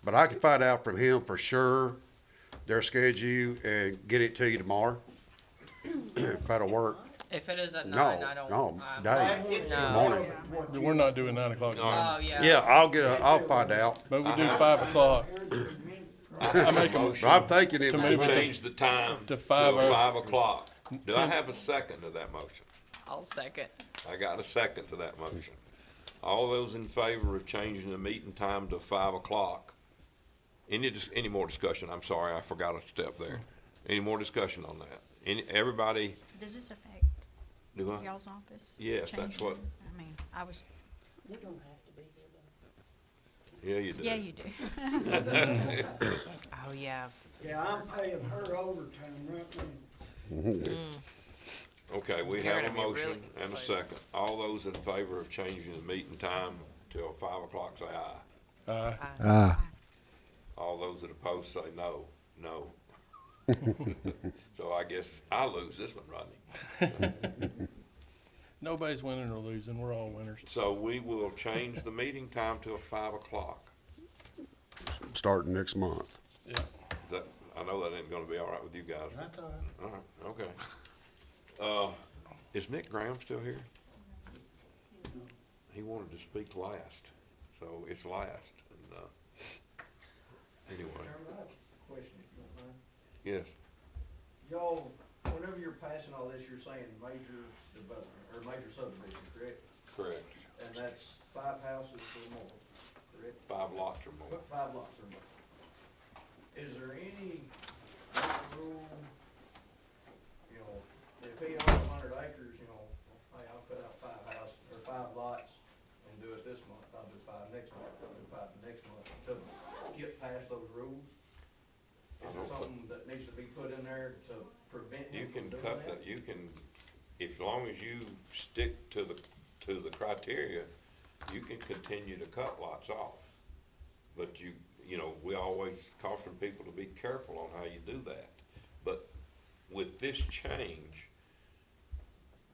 But I can find out from him for sure their schedule and get it to you tomorrow. If that'll work. If it is at No, 9, I don't. no, I'm- day. No. Morning. We're not doing 9 o'clock. Oh, yeah. Yeah, I'll find out. But we do 5 o'clock. I make a But I'm thinking it To was move it to- Change the time to to 5 5 o'clock. Do I have a second to that motion? I'll second. I got a second to that motion. All those in favor of changing the meeting time to 5 o'clock? Any more discussion? I'm sorry, I forgot a step there. Any more discussion on that? Everybody, Does this affect do I? y'all's office? Yes, that's Changing what, it? I mean, I was, We don't have to be here though. yeah, you do. yeah, you do. Oh, yeah. Yeah, I'm paying her overtime right now. Okay, we You're have a gonna be really motion and a excited. second. All those in favor of changing the meeting time till 5 o'clock, say aye. All those that oppose say no, no. So I guess I lose this one, Rodney. Nobody's winning or losing. We're all winners. So we will change the meeting time till 5 o'clock. starting next month. Yeah. That, I know that ain't gonna be all right with you guys. That's all right. All right, okay. Is Nick Graham still here? He wanted to speak last, so it's last. And, anyway, Chairman, I have a question, if you don't mind. yes. Y'all, whenever you're passing all this, you're saying major development, or major subdivision, correct? Correct. And that's 5 houses or more, correct? 5 lots or more. 5 lots or more. Is there any rule, you know, if he owns 100 acres, you know, hey, I'll put out 5 houses, or 5 lots and do it this month, I'll do 5 next month, I'll do 5 the next month, to get past those rules? Is there something that needs to be put in there to prevent You him can from doing cut that? that, you can, as long as you stick to the criteria, you can continue to cut lots off. But you know, we always caution people to be careful on how you do that. But with this change,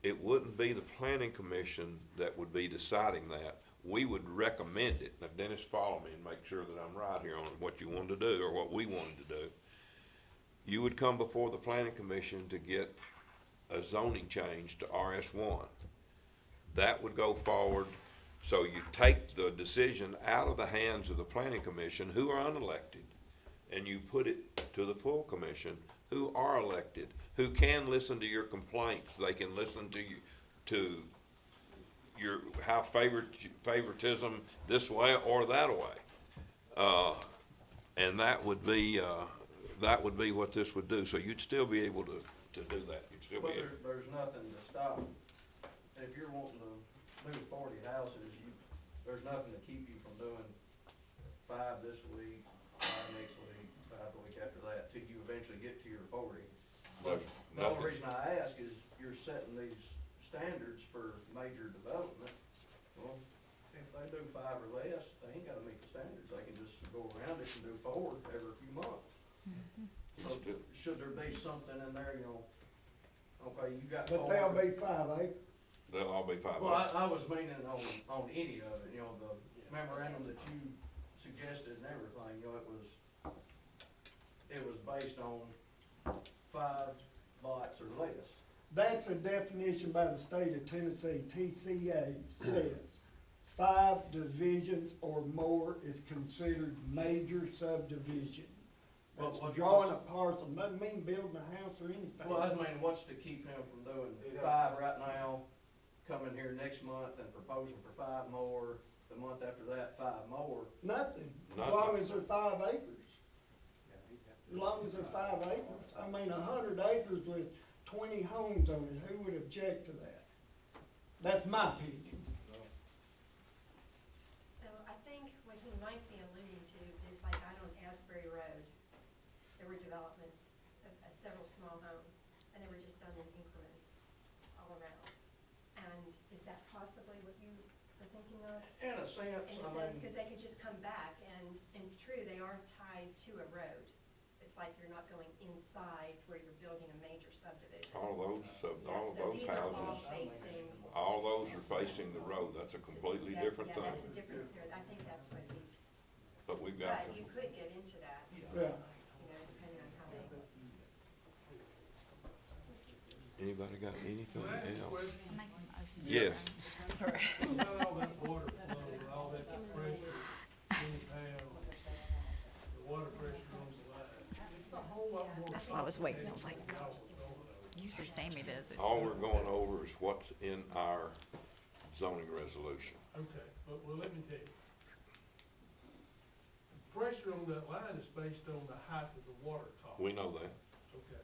it wouldn't be the planning commission that would be deciding that. We would recommend it. Now, Dennis, follow me and make sure that I'm right here on what you wanted to do or what we wanted to do. You would come before the planning commission to get a zoning change to RS1. That would go forward, so you take the decision out of the hands of the planning commission, who are unelected, and you put it to the full commission, who are elected, who can listen to your complaints. They can listen to you, to your, how favoritism this way or that way. And that would be what this would do. So you'd still be able to do that. You'd still be But able. there's nothing to stop, if you're wanting to do 40 houses, there's nothing to keep you from doing 5 this week, 5 next week, 5 the week after that, till you eventually get to your 40. But the only Nothing. reason I ask is you're setting these standards for major development. Well, if they do 5 or less, they ain't gotta meet the standards, they can just go around it and do 4 every few months. So should there be something in there, you know, okay, you got. But 4. they'll be 5 acres. They'll all be 5 Well, acres. I was meaning on any of it, you know, the memorandum that you suggested and everything, you know, it was based on 5 lots or less. That's a definition by the state of Tennessee, TCA says 5 divisions or more is considered major subdivision. Well, That's what- drawing a parcel, doesn't mean building a house or anything. Well, I mean, what's to keep him from doing 5 right now, coming here next month and proposing for 5 more, the month after that, 5 more? Nothing, as Nothing. long as they're 5 acres. As long as they're 5 acres. I mean, 100 acres with 20 homes on it, who would object to that? That's my opinion. So I think what he might be alluding to is like out on Asbury Road, there were developments of several small homes, and they were just done in increments all around. And is that possibly what you were thinking of? In a sense, In a I sense, mean, because they could just come back, and true, they are tied to a road. It's it's like you're not going inside where you're building a major subdivision. All Yeah, of so those these are all houses, facing. all those are facing the road. That's a completely different Yeah, that's a thing. difference there. I think that's what he's, But we've got but to, you could get into that, you Yeah. know, depending on how they. anybody got anything Can I ask a else? question? Make a motion. Yes. About all that water flow, all that pressure in the town, the water pressure on the line, it's a whole lot more. That's why I was waiting. I was like, complicated than y'all was going over. usually Sammy does it. All we're going over is what's in our zoning resolution. Okay, but, well, let me tell you. Pressure on that line is based on the height of the water column. We know that. Okay.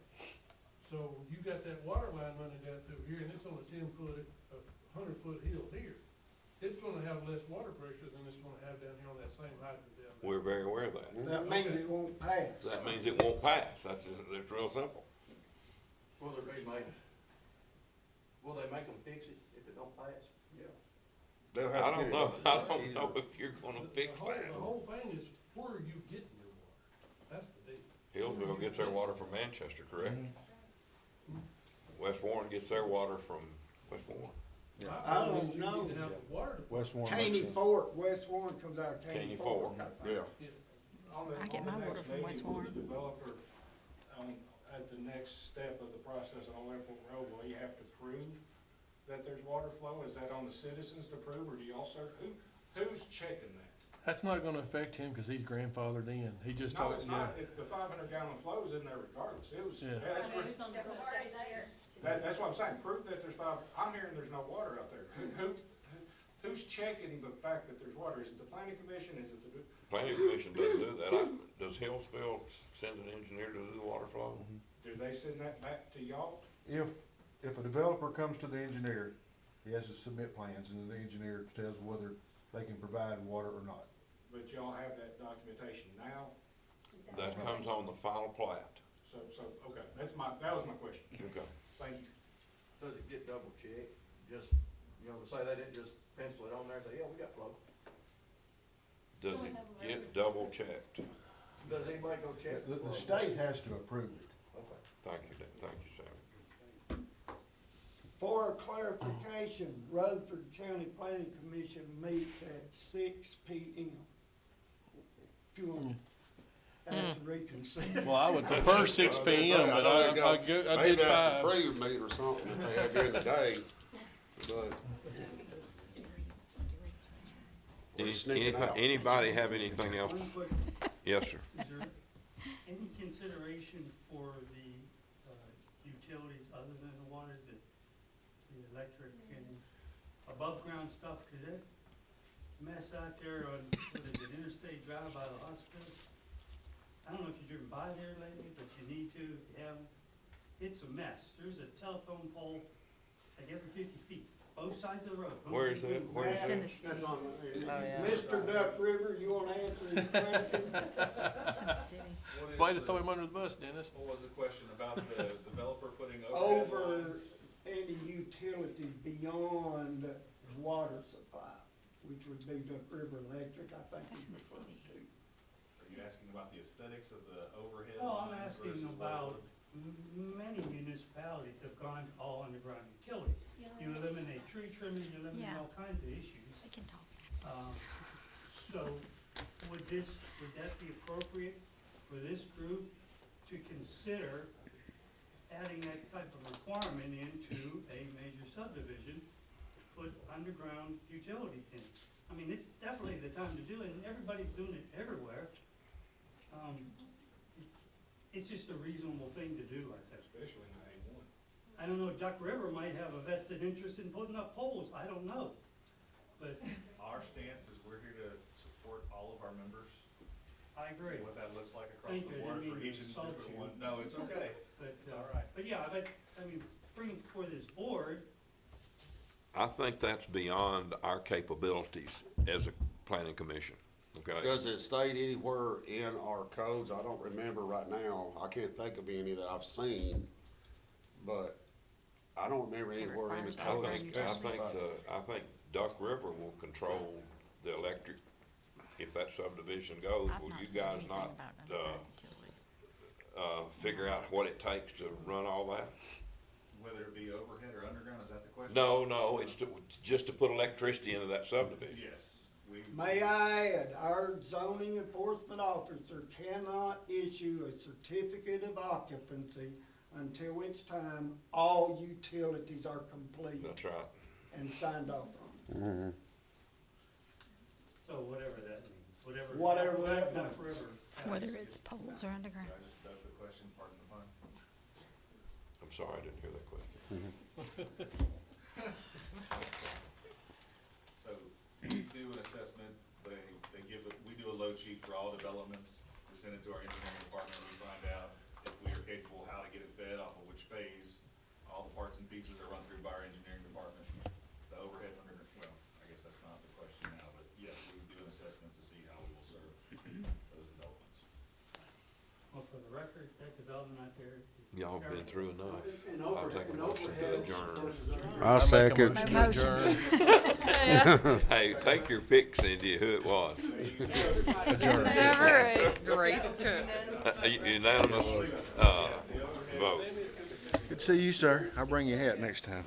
So you got that water line running down through here, and it's on a 10-foot, 100-foot hill here. It's gonna have less water pressure than it's gonna have down here on that same hydrant down there. We're very aware of that. That means it won't pass. That means it won't pass. That's real simple. Will there be maintenance? Will they make them fix it if it don't pass? Yeah. They'll I have to don't get it know, up. I don't know if you're gonna fix that. The whole thing is, where are you getting your water? That's the deal. Hillsville gets their water from Manchester, correct? West Warren gets their water from West Warren. I don't believe you know. need to have the water department. West Warren. Caney Fork, West Warren comes out of Caney Caney Fork. Fork. Yeah. I get my water from West Warren. The developer, at the next step of the process on Airport Road, will you have to prove that there's water flow? Is that on the citizens to prove, or do y'all who's checking that? That's not gonna affect him, cause he's grandfathered in. He just No, talked, it's yeah. not. If the 500-gallon flow's in there regardless, it was, Yeah. that's what, It's on the Several board. layers. that's what I'm saying. Prove that there's I'm hearing there's no water out there. Who's checking the fact that there's water? Is it the planning commission? Is it the? Planning Commission doesn't do that. Does Hillsville send an engineer to do the water flow? Do they send that back to y'all? If a developer comes to the engineer, he has to submit plans, and the engineer tells whether they can provide water or not. But y'all have that documentation now? That comes on the final plat. So, okay, that was my question. Okay. Thank you. Does it get double checked? Just, to say they didn't just pencil it on there and say, yeah, we got flow. Does it get double checked? Does anybody go check? The flow? state has to approve it. Okay. Thank you, Sam. For clarification, Rutherford County Planning Commission meets at 6 p.m. If you want to have to reconsider. Well, I would prefer 6 p.m., but I did Maybe that's 5. a pre-meet or something that they have during the day, but. We're sneaking out. Anybody have anything else? One quick, Yes, sir. is there any consideration for the utilities other than the water, the electric and above ground stuff? Cause that mess out there on, what is it, Interstate Drive by the hospital? I don't know if you've driven by there lately, but you need to, if you haven't. It's a mess. There's a telephone pole like every 50 feet, both sides of the road. Where is that? Where is It's in that? the city. That's on, yeah. Mr. Duck River, you want to answer his question? It's in the city. Way to throw him under the bus, Dennis. What was the question about the developer putting Over any utility beyond water supply, which would be Duck River Electric, I think. That's in the he's referring city. to. Are you asking about the aesthetics of the overhead? Oh, I'm asking about, many municipalities have gone to all underground utilities. You eliminate tree trimming, you eliminate Yeah. all kinds of issues. They can talk. So, would that be appropriate for this group to consider adding that type of requirement into a major subdivision, put underground utilities in? I mean, it's definitely the time to do it, and everybody's doing it everywhere. It's just a reasonable thing to do, I think. Especially in A1. I don't know, Duck River might have a vested interest in putting up poles, I don't know. But Our stance is we're here to support all of our members. I agree. What that looks like across Thank the you, I board didn't for mean each to insult individual you. one. No, it's okay. But, It's all right. But yeah, I mean, bringing before this board, I think that's beyond our capabilities as a planning commission, okay? Does it state anywhere in our codes? I don't remember right now. I can't think of any that I've seen, but I don't remember anywhere in the I code. think, I think Duck River will control the electric if that subdivision goes. I've Will not you seen guys anything not, about underground utilities. figure out what it takes to run all that? Whether it be overhead or underground, is that the question? No, it's just to put electricity into that subdivision. Yes, May I add, our zoning enforcement officer cannot issue a certificate of occupancy until which time all utilities are complete That's right. and signed off on. So whatever that means, whatever. Whatever that means. Forever. Whether it's poles or underground. I just ducked the question, pardon the pun. I'm sorry, I didn't hear that question. So, we do an assessment, we do a load sheet for all developments, we send it to our engineering department, we find out if we are capable, how to get it fed, off of which phase, all the parts and pieces are run through by our engineering department. The overhead under, well, I guess that's not the question now, but yes, we do an assessment to see how we will serve those developments. Well, for the record, that development out there. Y'all been through enough. I'll take a motion to adjourn. I second. Motion. Hey, take your pick, Cindy, who it was. Never a grace to. Unanimous, vote. Good to see you, sir. I'll bring you a hat next time.